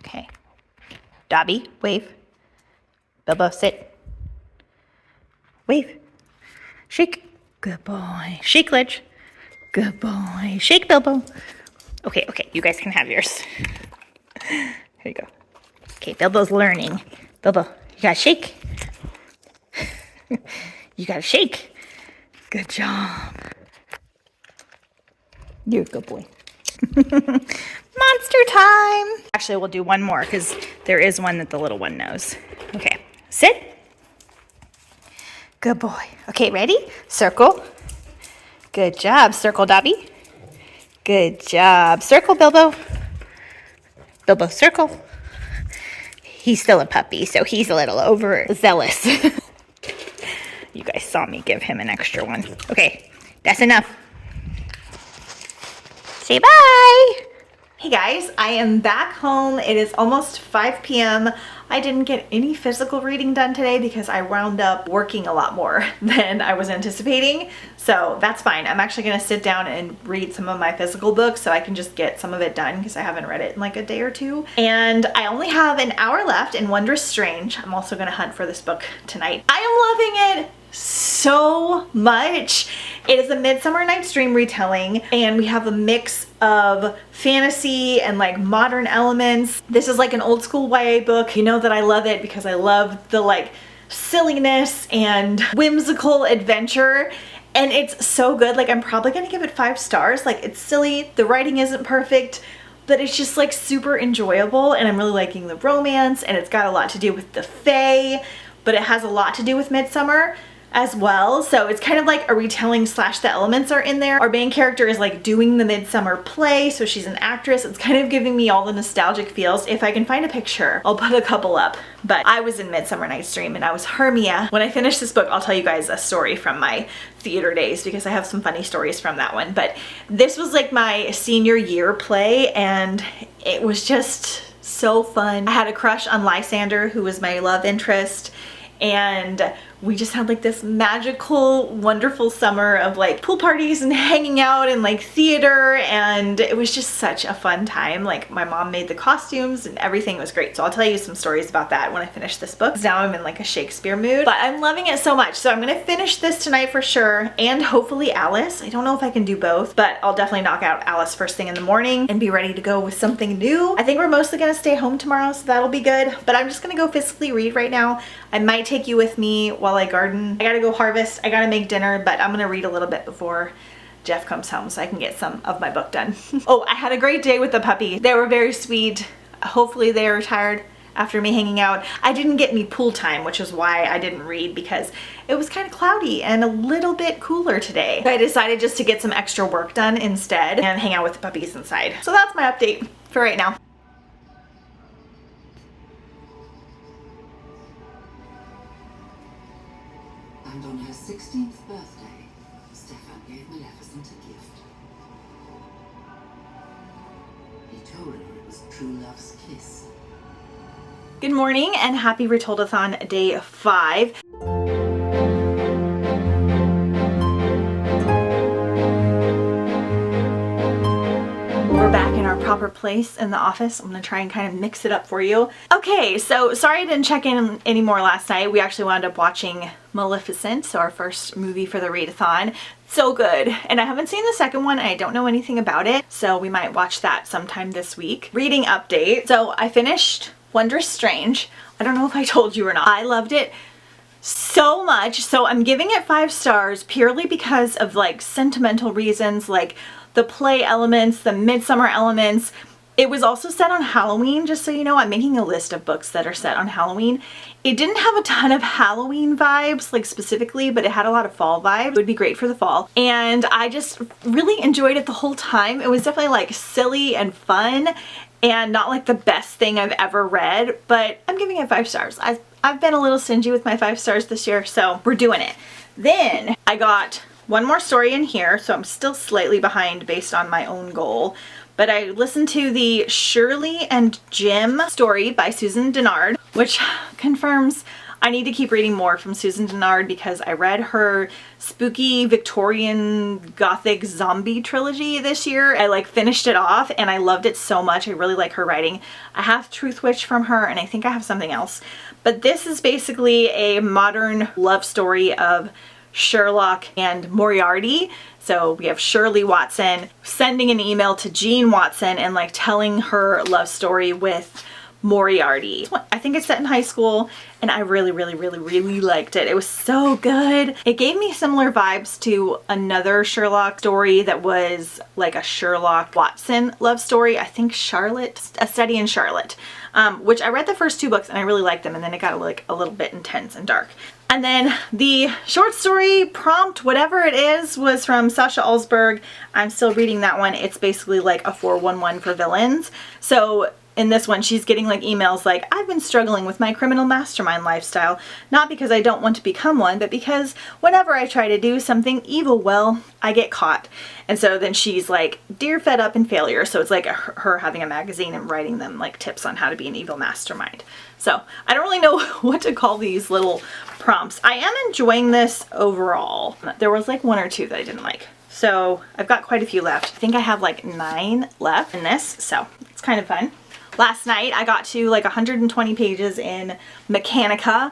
Okay. Dobby, wave. Bilbo, sit. Wave. Shake. Good boy. Shake, Ledge. Good boy. Shake, Bilbo. Okay, okay, you guys can have yours. Here you go. Okay, Bilbo's learning. Bilbo, you gotta shake. You gotta shake. Good job. You're a good boy. Monster time. Actually, we'll do one more because there is one that the little one knows. Okay, sit. Good boy. Okay, ready? Circle. Good job. Circle, Dobby. Good job. Circle, Bilbo. Bilbo, circle. He's still a puppy, so he's a little overzealous. You guys saw me give him an extra one. Okay, that's enough. Say bye. Hey guys, I am back home. It is almost 5 p.m. I didn't get any physical reading done today because I wound up working a lot more than I was anticipating. So that's fine. I'm actually gonna sit down and read some of my physical books so I can just get some of it done because I haven't read it in like a day or two. And I only have an hour left in Wondrous Strange. I'm also gonna hunt for this book tonight. I am loving it so much. It is a Midsummer Night's Dream retelling, and we have a mix of fantasy and like modern elements. This is like an old school YA book. You know that I love it because I love the like silliness and whimsical adventure. And it's so good. Like, I'm probably gonna give it 5 stars. Like, it's silly, the writing isn't perfect, but it's just like super enjoyable, and I'm really liking the romance, and it's got a lot to do with the Fae, but it has a lot to do with Midsummer as well. So it's kind of like a retelling slash the elements are in there. Our main character is like doing the Midsummer play, so she's an actress. It's kind of giving me all the nostalgic feels. If I can find a picture, I'll put a couple up. But I was in Midsummer Night's Dream and I was Hermia. When I finish this book, I'll tell you guys a story from my theater days because I have some funny stories from that one. But this was like my senior year play, and it was just so fun. I had a crush on Lysander, who was my love interest, and we just had like this magical, wonderful summer of like pool parties and hanging out and like theater, and it was just such a fun time. Like, my mom made the costumes and everything was great. So I'll tell you some stories about that when I finish this book. Now I'm in like a Shakespeare mood, but I'm loving it so much. So I'm gonna finish this tonight for sure, and hopefully Alice. I don't know if I can do both, but I'll definitely knock out Alice first thing in the morning and be ready to go with something new. I think we're mostly gonna stay home tomorrow, so that'll be good, but I'm just gonna go physically read right now. I might take you with me while I garden. I gotta go harvest, I gotta make dinner, but I'm gonna read a little bit before Jeff comes home so I can get some of my book done. Oh, I had a great day with the puppy. They were very sweet. Hopefully they are tired after me hanging out. I didn't get any pool time, which is why I didn't read, because it was kind of cloudy and a little bit cooler today. I decided just to get some extra work done instead and hang out with the puppies inside. So that's my update for right now. And on her 16th birthday, Stefan gave Maleficent a gift. He told her it was true love's kiss. Good morning and happy Retoldathon day 5. We're back in our proper place in the office. I'm gonna try and kind of mix it up for you. Okay, so sorry I didn't check in anymore last night. We actually wound up watching Maleficent, so our first movie for the readathon. So good. And I haven't seen the second one and I don't know anything about it, so we might watch that sometime this week. Reading update. So I finished Wondrous Strange. I don't know if I told you or not. I loved it so much. So I'm giving it 5 stars purely because of like sentimental reasons, like the play elements, the midsummer elements. It was also set on Halloween, just so you know. I'm making a list of books that are set on Halloween. It didn't have a ton of Halloween vibes, like specifically, but it had a lot of fall vibes. It would be great for the fall. And I just really enjoyed it the whole time. It was definitely like silly and fun and not like the best thing I've ever read, but I'm giving it 5 stars. I've been a little stingy with my 5 stars this year, so we're doing it. Then I got one more story in here, so I'm still slightly behind based on my own goal. But I listened to the Shirley and Jim story by Susan Dennard, which confirms I need to keep reading more from Susan Dennard because I read her spooky Victorian Gothic zombie trilogy this year. I like finished it off and I loved it so much. I really like her writing. I have Truth Witch from her and I think I have something else. But this is basically a modern love story of Sherlock and Moriarty. So we have Shirley Watson sending an email to Jean Watson and like telling her love story with Moriarty. I think it's set in high school and I really liked it. It was so good. It gave me similar vibes to another Sherlock story that was like a Sherlock Watson love story. I think Charlotte, A Study in Charlotte, which I read the first 2 books and I really liked them, and then it got like a little bit intense and dark. And then the short story prompt, whatever it is, was from Sasha Alsberg. I'm still reading that one. It's basically like a 411 for villains. So in this one, she's getting like emails like, I've been struggling with my criminal mastermind lifestyle, not because I don't want to become one, but because whenever I try to do something evil, well, I get caught. And so then she's like, dear fed up and failure. So it's like her having a magazine and writing them like tips on how to be an evil mastermind. So I don't really know what to call these little prompts. I am enjoying this overall. There was like 1 or 2 that I didn't like. So I've got quite a few left. I think I have like 9 left in this. So it's kind of fun. Last night I got to like 120 pages in Mechanica.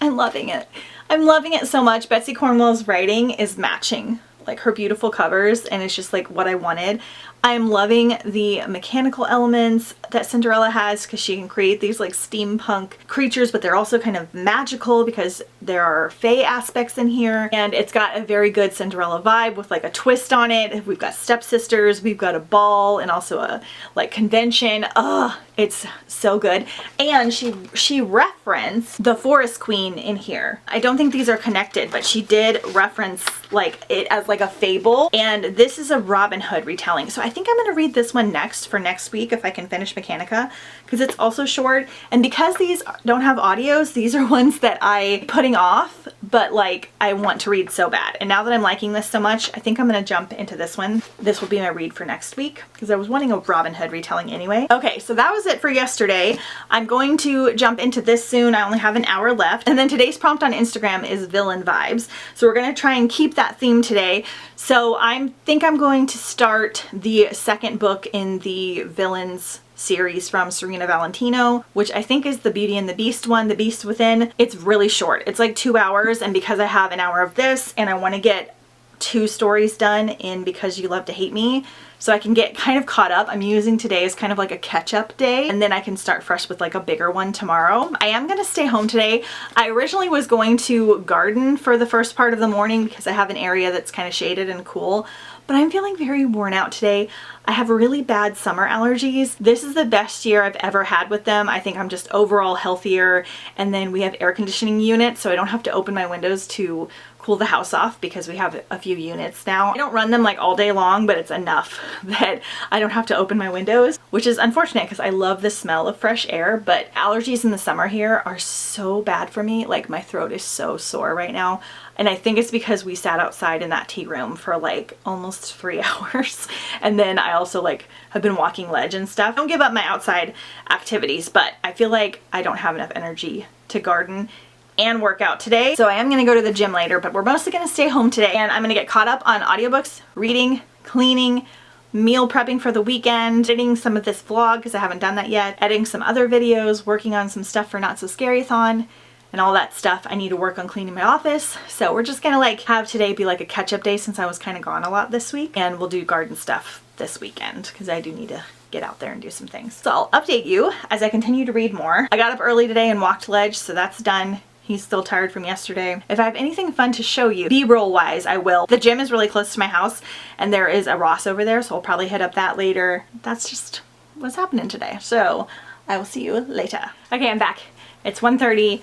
I'm loving it. I'm loving it so much. Betsy Cornwell's writing is matching like her beautiful covers, and it's just like what I wanted. I'm loving the mechanical elements that Cinderella has because she can create these like steampunk creatures, but they're also kind of magical because there are fae aspects in here, and it's got a very good Cinderella vibe with like a twist on it. We've got stepsisters, we've got a ball, and also a like convention. Ugh, it's so good. And she referenced the Forest Queen in here. I don't think these are connected, but she did reference like it as like a fable, and this is a Robin Hood retelling. So I think I'm going to read this one next for next week if I can finish Mechanica, because it's also short. And because these don't have audios, these are ones that I'm putting off, but like I want to read so bad. And now that I'm liking this so much, I think I'm going to jump into this one. This will be my read for next week because I was wanting a Robin Hood retelling anyway. Okay, so that was it for yesterday. I'm going to jump into this soon. I only have an hour left. And then today's prompt on Instagram is villain vibes. So we're going to try and keep that theme today. So I think I'm going to start the second book in the villains series from Serena Valentino, which I think is the Beauty and the Beast one, The Beast Within. It's really short. It's like 2 hours, and because I have an hour of this and I want to get 2 stories done in Because You Love to Hate Me, so I can get kind of caught up. I'm using today as kind of like a catch-up day, and then I can start fresh with like a bigger one tomorrow. I am going to stay home today. I originally was going to garden for the first part of the morning because I have an area that's kind of shaded and cool, but I'm feeling very worn out today. I have really bad summer allergies. This is the best year I've ever had with them. I think I'm just overall healthier, and then we have air conditioning units, so I don't have to open my windows to cool the house off because we have a few units now. I don't run them like all day long, but it's enough that I don't have to open my windows, which is unfortunate because I love the smell of fresh air, but allergies in the summer here are so bad for me. Like my throat is so sore right now. And I think it's because we sat outside in that tea room for like almost 3 hours. And then I also like have been walking ledge and stuff. I don't give up my outside activities, but I feel like I don't have enough energy to garden and work out today. So I am gonna go to the gym later, but we're mostly gonna stay home today, and I'm gonna get caught up on audiobooks, reading, cleaning, meal prepping for the weekend, editing some of this vlog because I haven't done that yet, editing some other videos, working on some stuff for Not So Scary-thon, and all that stuff. I need to work on cleaning my office. So we're just gonna like have today be like a catch-up day since I was kind of gone a lot this week, and we'll do garden stuff this weekend because I do need to get out there and do some things. So I'll update you as I continue to read more. I got up early today and walked ledge, so that's done. He's still tired from yesterday. If I have anything fun to show you, B-roll wise, I will. The gym is really close to my house, and there is a Ross over there, so I'll probably hit up that later. That's just what's happening today. So I will see you later. Okay, I'm back. It's 1:30.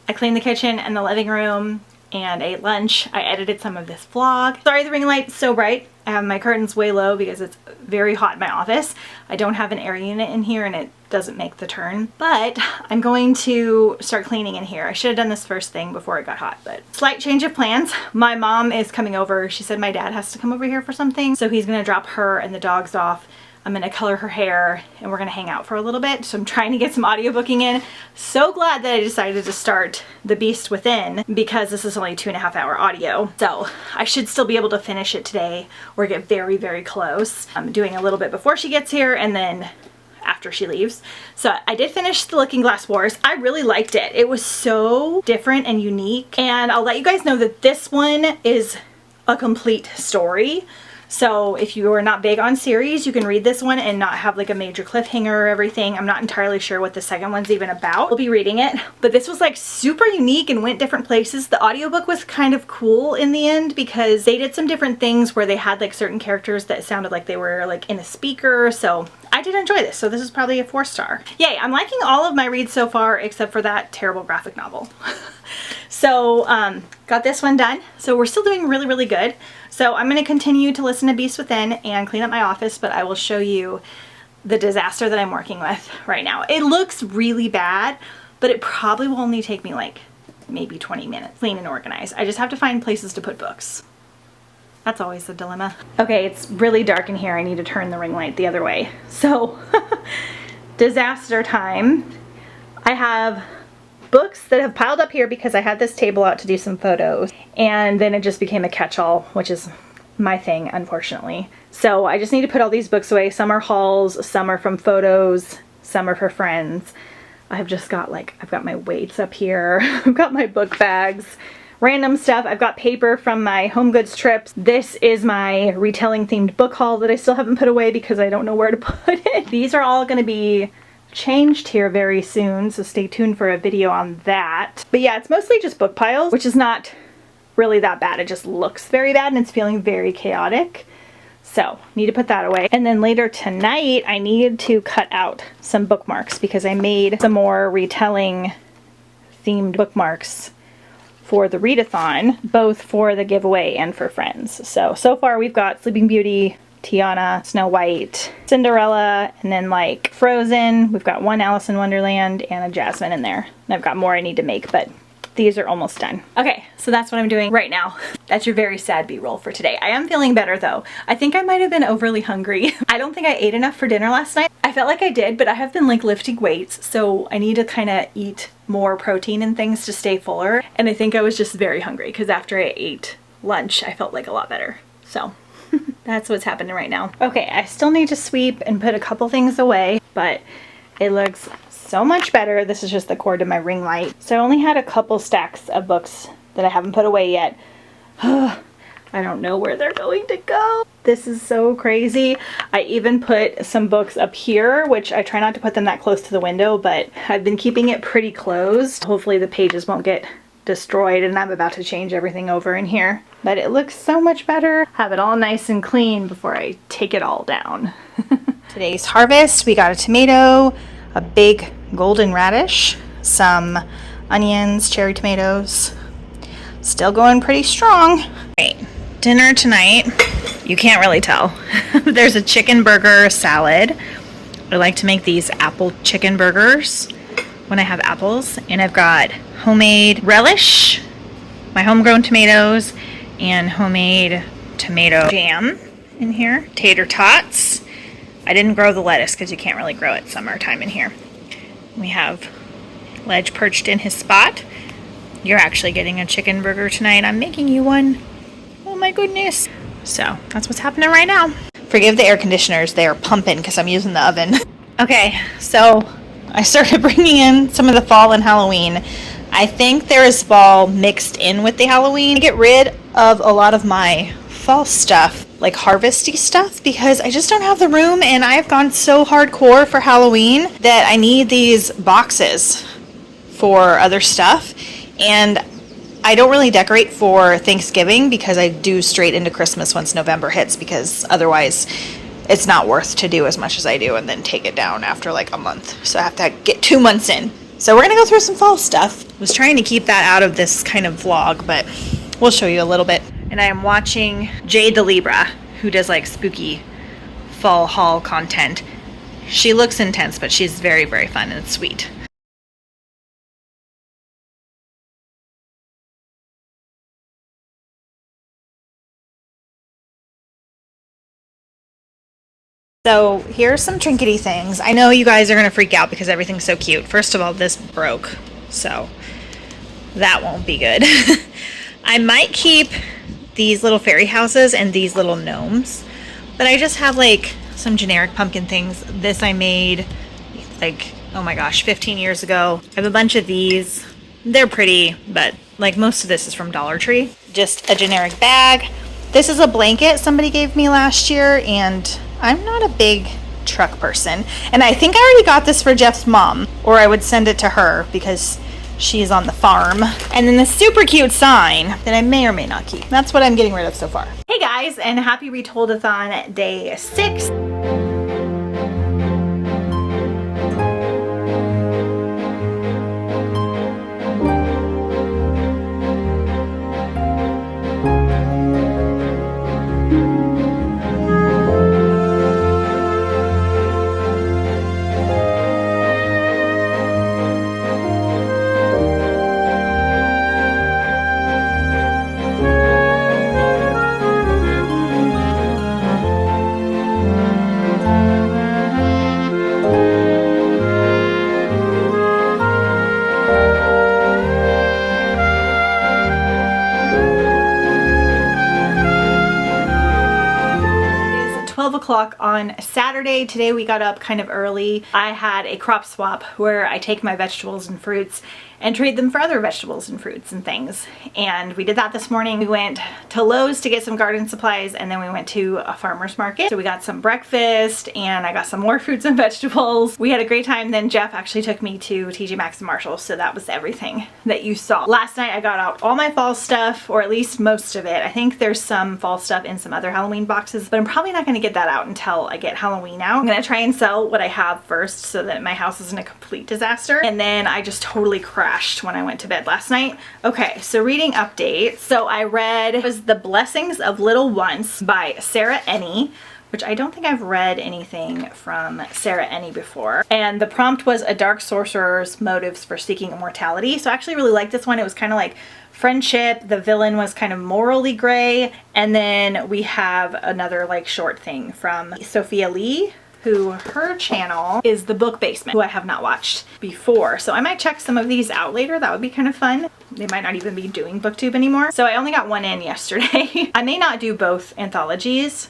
I cleaned the kitchen and the living room and ate lunch. I edited some of this vlog. Sorry the ring light's so bright. I have my curtains way low because it's very hot in my office. I don't have an air unit in here and it doesn't make the turn, but I'm going to start cleaning in here. I should have done this first thing before it got hot, but slight change of plans. My mom is coming over. She said my dad has to come over here for something, so he's gonna drop her and the dogs off. I'm gonna color her hair and we're gonna hang out for a little bit. So I'm trying to get some audiobooking in. So glad that I decided to start The Beast Within because this is only a 2.5 hour audio. So I should still be able to finish it today or get very, very close. I'm doing a little bit before she gets here and then after she leaves. So I did finish The Looking Glass Wars. I really liked it. It was so different and unique. And I'll let you guys know that this one is a complete story. So if you are not big on series, you can read this one and not have like a major cliffhanger or everything. I'm not entirely sure what the second one's even about. We'll be reading it, but this was like super unique and went different places. The audiobook was kind of cool in the end because they did some different things where they had like certain characters that sounded like they were like in a speaker. So I did enjoy this. So this is probably a 4-star. Yay, I'm liking all of my reads so far except for that terrible graphic novel. So got this one done. So we're still doing really, really good. So I'm going to continue to listen to Beast Within and clean up my office, but I will show you the disaster that I'm working with right now. It looks really bad, but it probably will only take me like maybe 20 minutes, clean and organize. I just have to find places to put books. That's always the dilemma. Okay, it's really dark in here. I need to turn the ring light the other way. So, disaster time. I have books that have piled up here because I had this table out to do some photos, and then it just became a catch-all, which is my thing, unfortunately. So I just need to put all these books away. Some are hauls, some are from photos, some are for friends. I've just got like, I've got my weights up here. I've got my book bags, random stuff. I've got paper from my home goods trips. This is my retelling themed book haul that I still haven't put away because I don't know where to put it. These are all going to be changed here very soon, so stay tuned for a video on that. But yeah, it's mostly just book piles, which is not really that bad. It just looks very bad and it's feeling very chaotic. So need to put that away. And then later tonight, I needed to cut out some bookmarks because I made some more retelling themed bookmarks for the readathon, both for the giveaway and for friends. So far we've got Sleeping Beauty, Tiana, Snow White, Cinderella, and then like Frozen. We've got one Alice in Wonderland and a Jasmine in there. And I've got more I need to make, but these are almost done. Okay, so that's what I'm doing right now. That's your very sad B-roll for today. I am feeling better though. I think I might have been overly hungry. I don't think I ate enough for dinner last night. I felt like I did, but I have been like lifting weights, so I need to kind of eat more protein and things to stay fuller. And I think I was just very hungry because after I ate lunch, I felt like a lot better. So that's what's happening right now. Okay, I still need to sweep and put a couple things away, but it looks so much better. This is just the cord to my ring light. So I only had a couple stacks of books that I haven't put away yet. I don't know where they're going to go. This is so crazy. I even put some books up here, which I try not to put them that close to the window, but I've been keeping it pretty closed. Hopefully the pages won't get destroyed, and I'm about to change everything over in here. But it looks so much better. Have it all nice and clean before I take it all down. Today's harvest, we got a tomato, a big golden radish, some onions, cherry tomatoes. Still going pretty strong. Right, dinner tonight, you can't really tell. There's a chicken burger salad. I like to make these apple chicken burgers when I have apples, and I've got homemade relish, my homegrown tomatoes, and homemade tomato jam in here. Tater tots. I didn't grow the lettuce because you can't really grow it summertime in here. We have Ledge perched in his spot. You're actually getting a chicken burger tonight. I'm making you one. Oh my goodness. So that's what's happening right now. Forgive the air conditioners. They are pumping because I'm using the oven. Okay, so I started bringing in some of the fall and Halloween. I think there is fall mixed in with the Halloween. I get rid of a lot of my fall stuff, like harvesty stuff, because I just don't have the room, and I've gone so hardcore for Halloween that I need these boxes for other stuff. And I don't really decorate for Thanksgiving because I do straight into Christmas once November hits, because otherwise it's not worth to do as much as I do and then take it down after like a month. So I have to get 2 months in. So we're gonna go through some fall stuff. I was trying to keep that out of this kind of vlog, but we'll show you a little bit. And I am watching Jade the Libra, who does like spooky fall haul content. She looks intense, but she's very, very fun and sweet. So here's some trinkety things. I know you guys are gonna freak out because everything's so cute. First of all, this broke, so that won't be good. I might keep these little fairy houses and these little gnomes, but I just have like some generic pumpkin things. This I made like, oh my gosh, 15 years ago. I have a bunch of these. They're pretty, but like most of this is from Dollar Tree. Just a generic bag. This is a blanket somebody gave me last year, and I'm not a big truck person. And I think I already got this for Jeff's mom, or I would send it to her because she's on the farm. And then the super cute sign that I may or may not keep. That's what I'm getting rid of so far. Hey guys, and happy Retoldathon day 6. 12 o'clock on Saturday. Today we got up kind of early. I had a crop swap where I take my vegetables and fruits and trade them for other vegetables and fruits and things. And we did that this morning. We went to Lowe's to get some garden supplies, and then we went to a farmer's market. So we got some breakfast and I got some more fruits and vegetables. We had a great time. Then Jeff actually took me to TJ Maxx and Marshalls, so that was everything that you saw. Last night I got out all my fall stuff, or at least most of it. I think there's some fall stuff in some other Halloween boxes, but I'm probably not going to get that out until I get Halloween out. I'm going to try and sell what I have first so that my house isn't a complete disaster. And then I just totally crashed when I went to bed last night. Okay, so reading updates. So I read, it was The Blessings of Little Once by Sarah Enni, which I don't think I've read anything from Sarah Enni before. And the prompt was A Dark Sorcerer's Motives for Seeking Immortality. So I actually really liked this one. It was kind of like friendship. The villain was kind of morally gray. And then we have another like short thing from Sophia Lee, who her channel is The Book Basement, who I have not watched before. So I might check some of these out later. That would be kind of fun. They might not even be doing BookTube anymore. So I only got one in yesterday. I may not do both anthologies.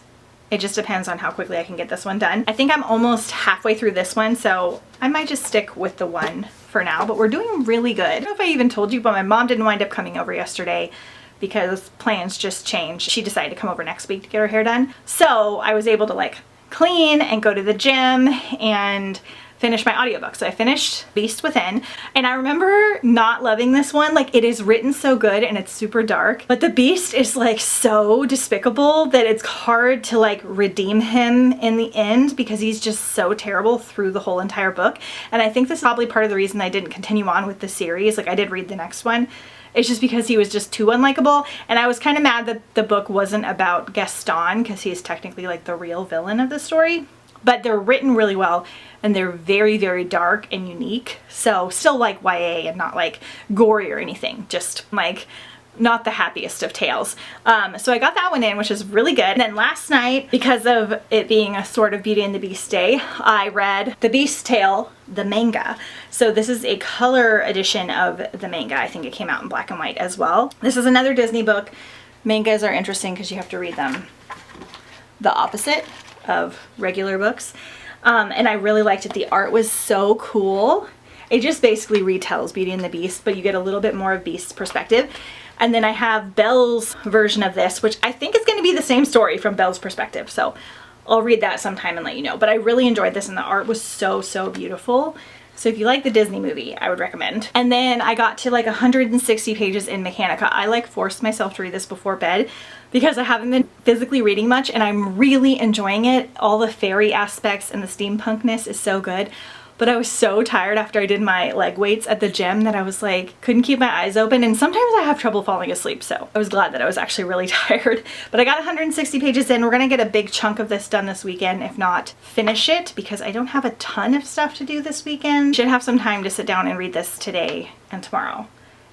It just depends on how quickly I can get this one done. I think I'm almost halfway through this one, so I might just stick with the one for now, but we're doing really good. I don't know if I even told you, but my mom didn't wind up coming over yesterday because plans just changed. She decided to come over next week to get her hair done. So I was able to like clean and go to the gym and finish my audiobook. So I finished Beast Within, and I remember not loving this one. Like, it is written so good and it's super dark, but the Beast is like so despicable that it's hard to like redeem him in the end because he's just so terrible through the whole entire book. And I think this is probably part of the reason I didn't continue on with the series. Like, I did read the next one. It's just because he was just too unlikable, and I was kind of mad that the book wasn't about Gaston because he's technically like the real villain of the story. But they're written really well, and they're very, very dark and unique. So still like YA and not like gory or anything, just like not the happiest of tales. So I got that one in, which is really good. And then last night, because of it being a sort of Beauty and the Beast day, I read The Beast's Tale, the manga. So this is a color edition of the manga. I think it came out in black and white as well. This is another Disney book. Mangas are interesting because you have to read them the opposite of regular books. And I really liked it. The art was so cool. It just basically retells Beauty and the Beast, but you get a little bit more of Beast's perspective. And then I have Belle's version of this, which I think is going to be the same story from Belle's perspective. So I'll read that sometime and let you know. But I really enjoyed this, and the art was so, so beautiful. So if you like the Disney movie, I would recommend. And then I got to like 160 pages in Mechanica. I like forced myself to read this before bed because I haven't been physically reading much, and I'm really enjoying it. All the fairy aspects and the steampunkness is so good. But I was so tired after I did my leg weights at the gym that I was like, couldn't keep my eyes open, and sometimes I have trouble falling asleep, so I was glad that I was actually really tired. But I got 160 pages in. We're gonna get a big chunk of this done this weekend, if not finish it, because I don't have a ton of stuff to do this weekend. Should have some time to sit down and read this today and tomorrow,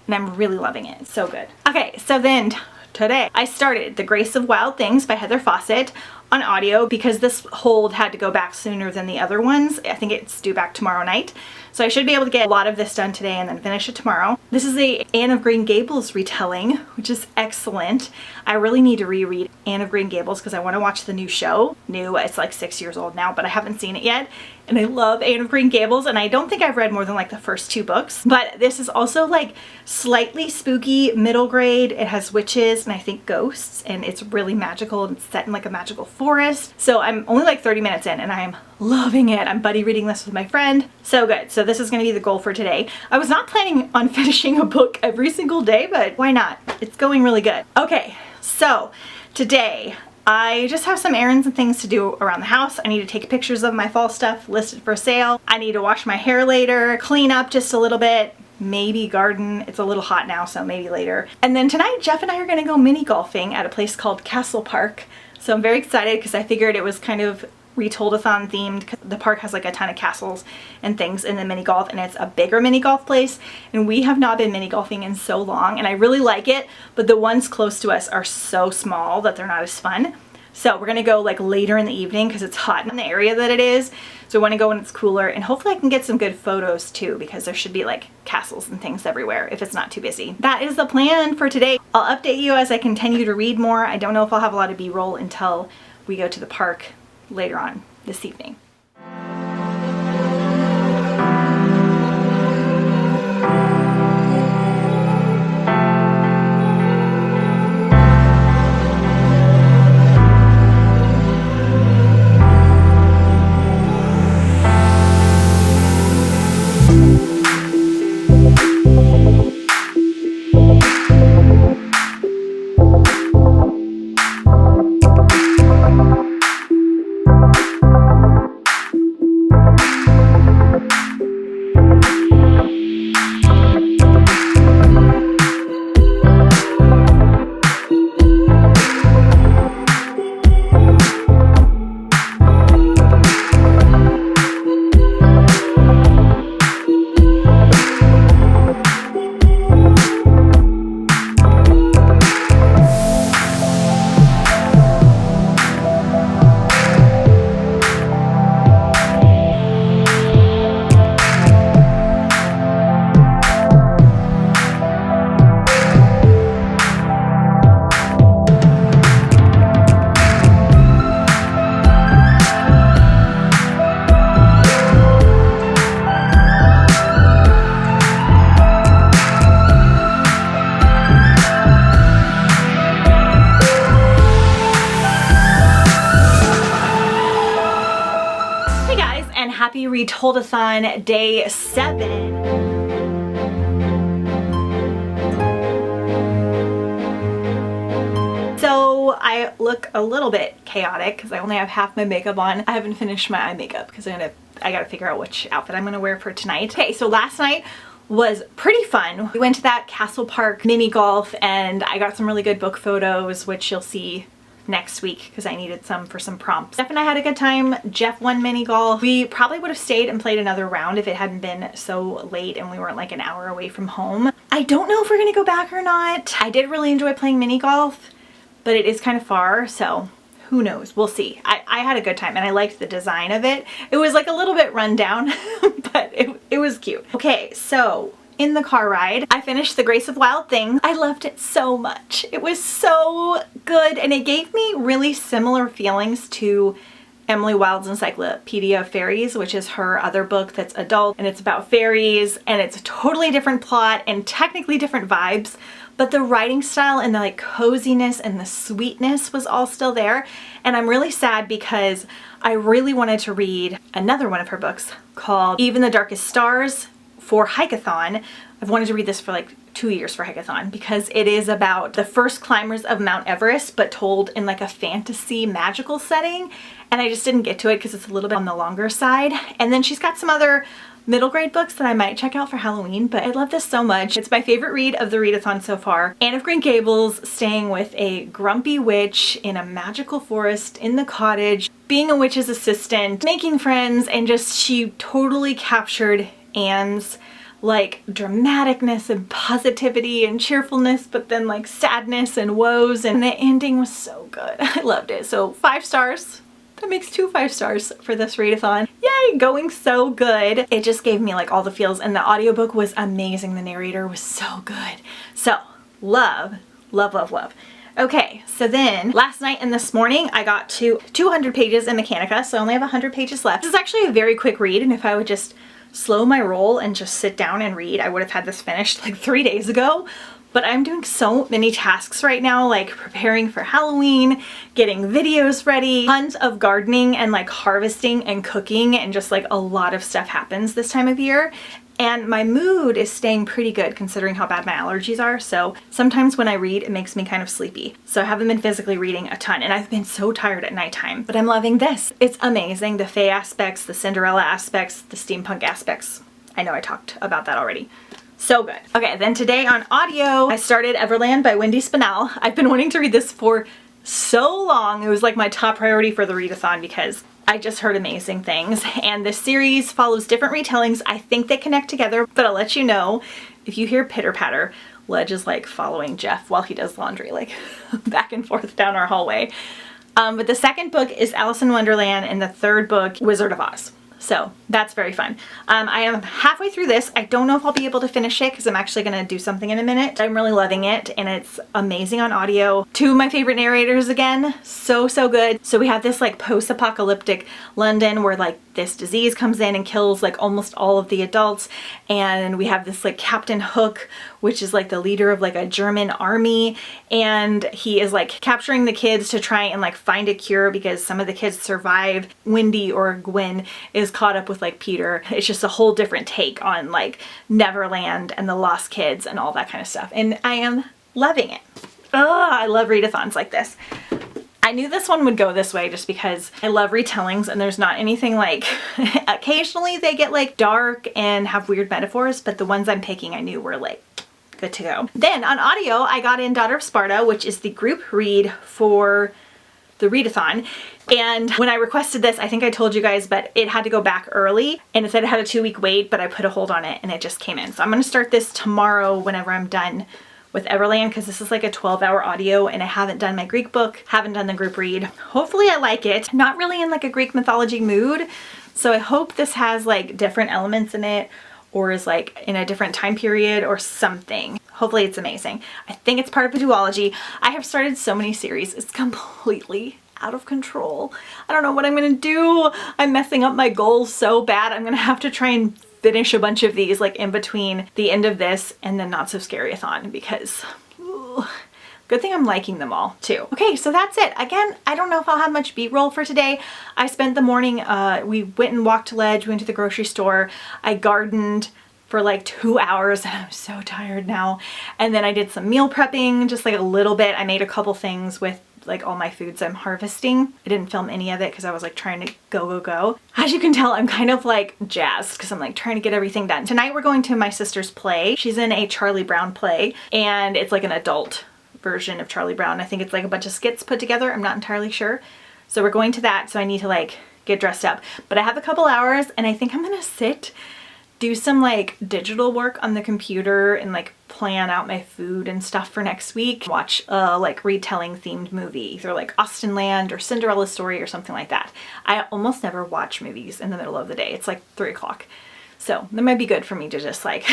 and I'm really loving it. It's so good. Okay, so then today I started The Grace of Wild Things by Heather Fawcett on audio because this hold had to go back sooner than the other ones. I think it's due back tomorrow night. So I should be able to get a lot of this done today and then finish it tomorrow. This is a Anne of Green Gables retelling, which is excellent. I really need to reread Anne of Green Gables because I want to watch the new show. It's like 6 years old now, but I haven't seen it yet. And I love Anne of Green Gables, and I don't think I've read more than like the first 2 books. But this is also like slightly spooky, middle grade. It has witches and I think ghosts, and it's really magical and set in like a magical forest. So I'm only like 30 minutes in and I'm loving it. I'm buddy reading this with my friend. So good. So this is going to be the goal for today. I was not planning on finishing a book every single day, but why not? It's going really good. Okay, so today I just have some errands and things to do around the house. I need to take pictures of my fall stuff listed for sale. I need to wash my hair later, clean up just a little bit, maybe garden. It's a little hot now, so maybe later. And then tonight, Jeff and I are gonna go mini golfing at a place called Castle Park. So I'm very excited because I figured it was kind of Retoldathon themed. The park has like a ton of castles and things in the mini golf, and it's a bigger mini golf place, and we have not been mini golfing in so long, and I really like it, but the ones close to us are so small that they're not as fun. So we're gonna go like later in the evening because it's hot in the area that it is. So I want to go when it's cooler, and hopefully I can get some good photos too, because there should be like castles and things everywhere if it's not too busy. That is the plan for today. I'll update you as I continue to read more. I don't know if I'll have a lot of B-roll until we go to the park later on this evening. Happy Retoldathon Day 7. So I look a little bit chaotic because I only have half my makeup on. I haven't finished my eye makeup because I gotta figure out which outfit I'm gonna wear for tonight. Okay, so last night was pretty fun. We went to that Castle Park mini golf and I got some really good book photos, which you'll see next week because I needed some for some prompts. Jeff and I had a good time. Jeff won mini golf. We probably would have stayed and played another round if it hadn't been so late and we weren't like an hour away from home. I don't know if we're gonna go back or not. I did really enjoy playing mini golf, but it is kind of far, so who knows? We'll see. I had a good time and I liked the design of it. It was like a little bit run down, but it was cute. Okay, so in the car ride, I finished The Grace of Wild Things. I loved it so much. It was so good and it gave me really similar feelings to Emily Wilde's Encyclopedia of Fairies, which is her other book that's adult and it's about fairies and it's a totally different plot and technically different vibes, but the writing style and the like coziness and the sweetness was all still there. And I'm really sad because I really wanted to read another one of her books called Even the Darkest Stars for Hikeathon. I've wanted to read this for like 2 years for Hikeathon because it is about the first climbers of Mount Everest but told in like a fantasy magical setting, and I just didn't get to it because it's a little bit on the longer side. And then she's got some other middle grade books that I might check out for Halloween, but I love this so much. It's my favorite read of the Readathon so far. Anne of Green Gables staying with a grumpy witch in a magical forest in the cottage, being a witch's assistant, making friends, and just she totally captured Anne's like dramaticness and positivity and cheerfulness, but then like sadness and woes, and the ending was so good. I loved it. So 5 stars. That makes 2 5 stars for this readathon. Yay, going so good. It just gave me like all the feels, and the audiobook was amazing. The narrator was so good. So love, love, love, love. Okay, so then last night and this morning I got to 200 pages in Mechanica, so I only have 100 pages left. This is actually a very quick read, and if I would just slow my roll and just sit down and read, I would have had this finished like 3 days ago. But I'm doing so many tasks right now, like preparing for Halloween, getting videos ready, tons of gardening and like harvesting and cooking, and just like a lot of stuff happens this time of year. And my mood is staying pretty good considering how bad my allergies are. So sometimes when I read, it makes me kind of sleepy. So I haven't been physically reading a ton and I've been so tired at nighttime, but I'm loving this. It's amazing. The Fae aspects, the Cinderella aspects, the steampunk aspects. I know I talked about that already. So good. Okay, then today on audio, I started Everland by Wendy Spinell. I've been wanting to read this for so long. It was like my top priority for the readathon because I just heard amazing things. And this series follows different retellings. I think they connect together, but I'll let you know. If you hear pitter patter, Ledge is like following Jeff while he does laundry, like back and forth down our hallway. But the second book is Alice in Wonderland and the third book, Wizard of Oz. So that's very fun. I am halfway through this. I don't know if I'll be able to finish it because I'm actually going to do something in a minute. I'm really loving it and it's amazing on audio. Two of my favorite narrators again. So good. So we have this like post-apocalyptic London where like this disease comes in and kills like almost all of the adults, and we have this like Captain Hook, which is like the leader of like a German army, and he is like capturing the kids to try and like find a cure because some of the kids survive. Wendy, or Gwen, is caught up with like Peter. It's just a whole different take on like Neverland and the lost kids and all that kind of stuff, and I am loving it. Oh, I love readathons like this. I knew this one would go this way just because I love retellings and there's not anything like, occasionally they get like dark and have weird metaphors, but the ones I'm picking I knew were like good to go. Then on audio, I got in Daughter of Sparta, which is the group read for the readathon. And when I requested this, I think I told you guys, but it had to go back early and it said it had a 2-week wait, but I put a hold on it and it just came in. So I'm going to start this tomorrow whenever I'm done with Everland, because this is like a 12-hour audio and I haven't done my Greek book, haven't done the group read. Hopefully I like it. Not really in like a Greek mythology mood, so I hope this has like different elements in it or is like in a different time period or something. Hopefully it's amazing. I think it's part of a duology. I have started so many series, it's completely out of control. I don't know what I'm gonna do. I'm messing up my goals so bad. I'm gonna have to try and finish a bunch of these like in between the end of this and the Not So Scary-a-thon, because good thing I'm liking them all too. Okay, so that's it. Again, I don't know if I'll have much B-roll for today. I spent the morning, we went and walked to Ledge, went to the grocery store, I gardened for like 2 hours and I'm so tired now. And then I did some meal prepping, just like a little bit. I made a couple things with like all my foods I'm harvesting. I didn't film any of it because I was like trying to go. As you can tell, I'm kind of like jazzed because I'm like trying to get everything done. Tonight we're going to my sister's play. She's in a Charlie Brown play and it's like an adult version of Charlie Brown. I think it's like a bunch of skits put together. I'm not entirely sure. So we're going to that, so I need to like get dressed up. But I have a couple hours and I think I'm gonna sit, do some like digital work on the computer and like plan out my food and stuff for next week. Watch a like retelling themed movie, either like Austenland or Cinderella Story or something like that. I almost never watch movies in the middle of the day. It's like 3 o'clock. So that might be good for me to just like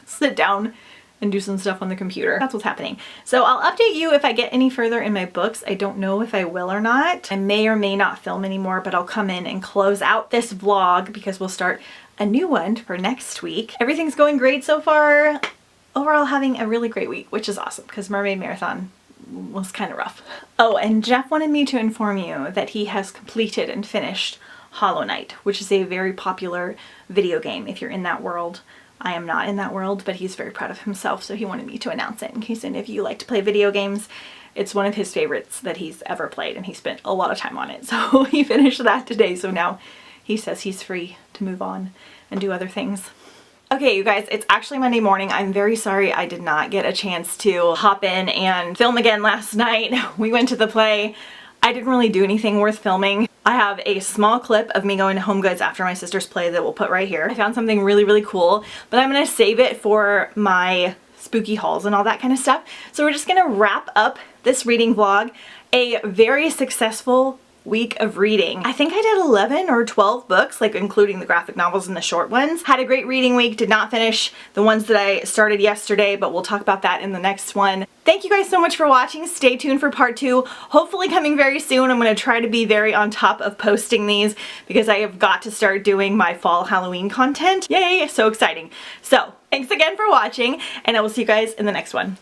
sit down and do some stuff on the computer. That's what's happening. So I'll update you if I get any further in my books. I don't know if I will or not. I may or may not film anymore, but I'll come in and close out this vlog because we'll start a new one for next week. Everything's going great so far. Overall having a really great week, which is awesome because Mermaid Marathon was kind of rough. Oh, and Jeff wanted me to inform you that he has completed and finished Hollow Knight, which is a very popular video game if you're in that world. I am not in that world, but he's very proud of himself, so he wanted me to announce it in case any of you like to play video games. It's one of his favorites that he's ever played and he spent a lot of time on it. So he finished that today, so now he says he's free to move on and do other things. Okay, you guys, it's actually Monday morning. I'm very sorry I did not get a chance to hop in and film again last night. We went to the play. I didn't really do anything worth filming. I have a small clip of me going to Home Goods after my sister's play that we'll put right here. I found something really cool, but I'm gonna save it for my spooky hauls and all that kind of stuff. So we're just gonna wrap up this reading vlog. A very successful week of reading. I think I did 11 or 12 books, like including the graphic novels and the short ones. Had a great reading week, did not finish the ones that I started yesterday, but we'll talk about that in the next one. Thank you guys so much for watching. Stay tuned for part 2. Hopefully coming very soon. I'm going to try to be very on top of posting these because I have got to start doing my fall Halloween content. Yay! So exciting. So thanks again for watching and I will see you guys in the next one.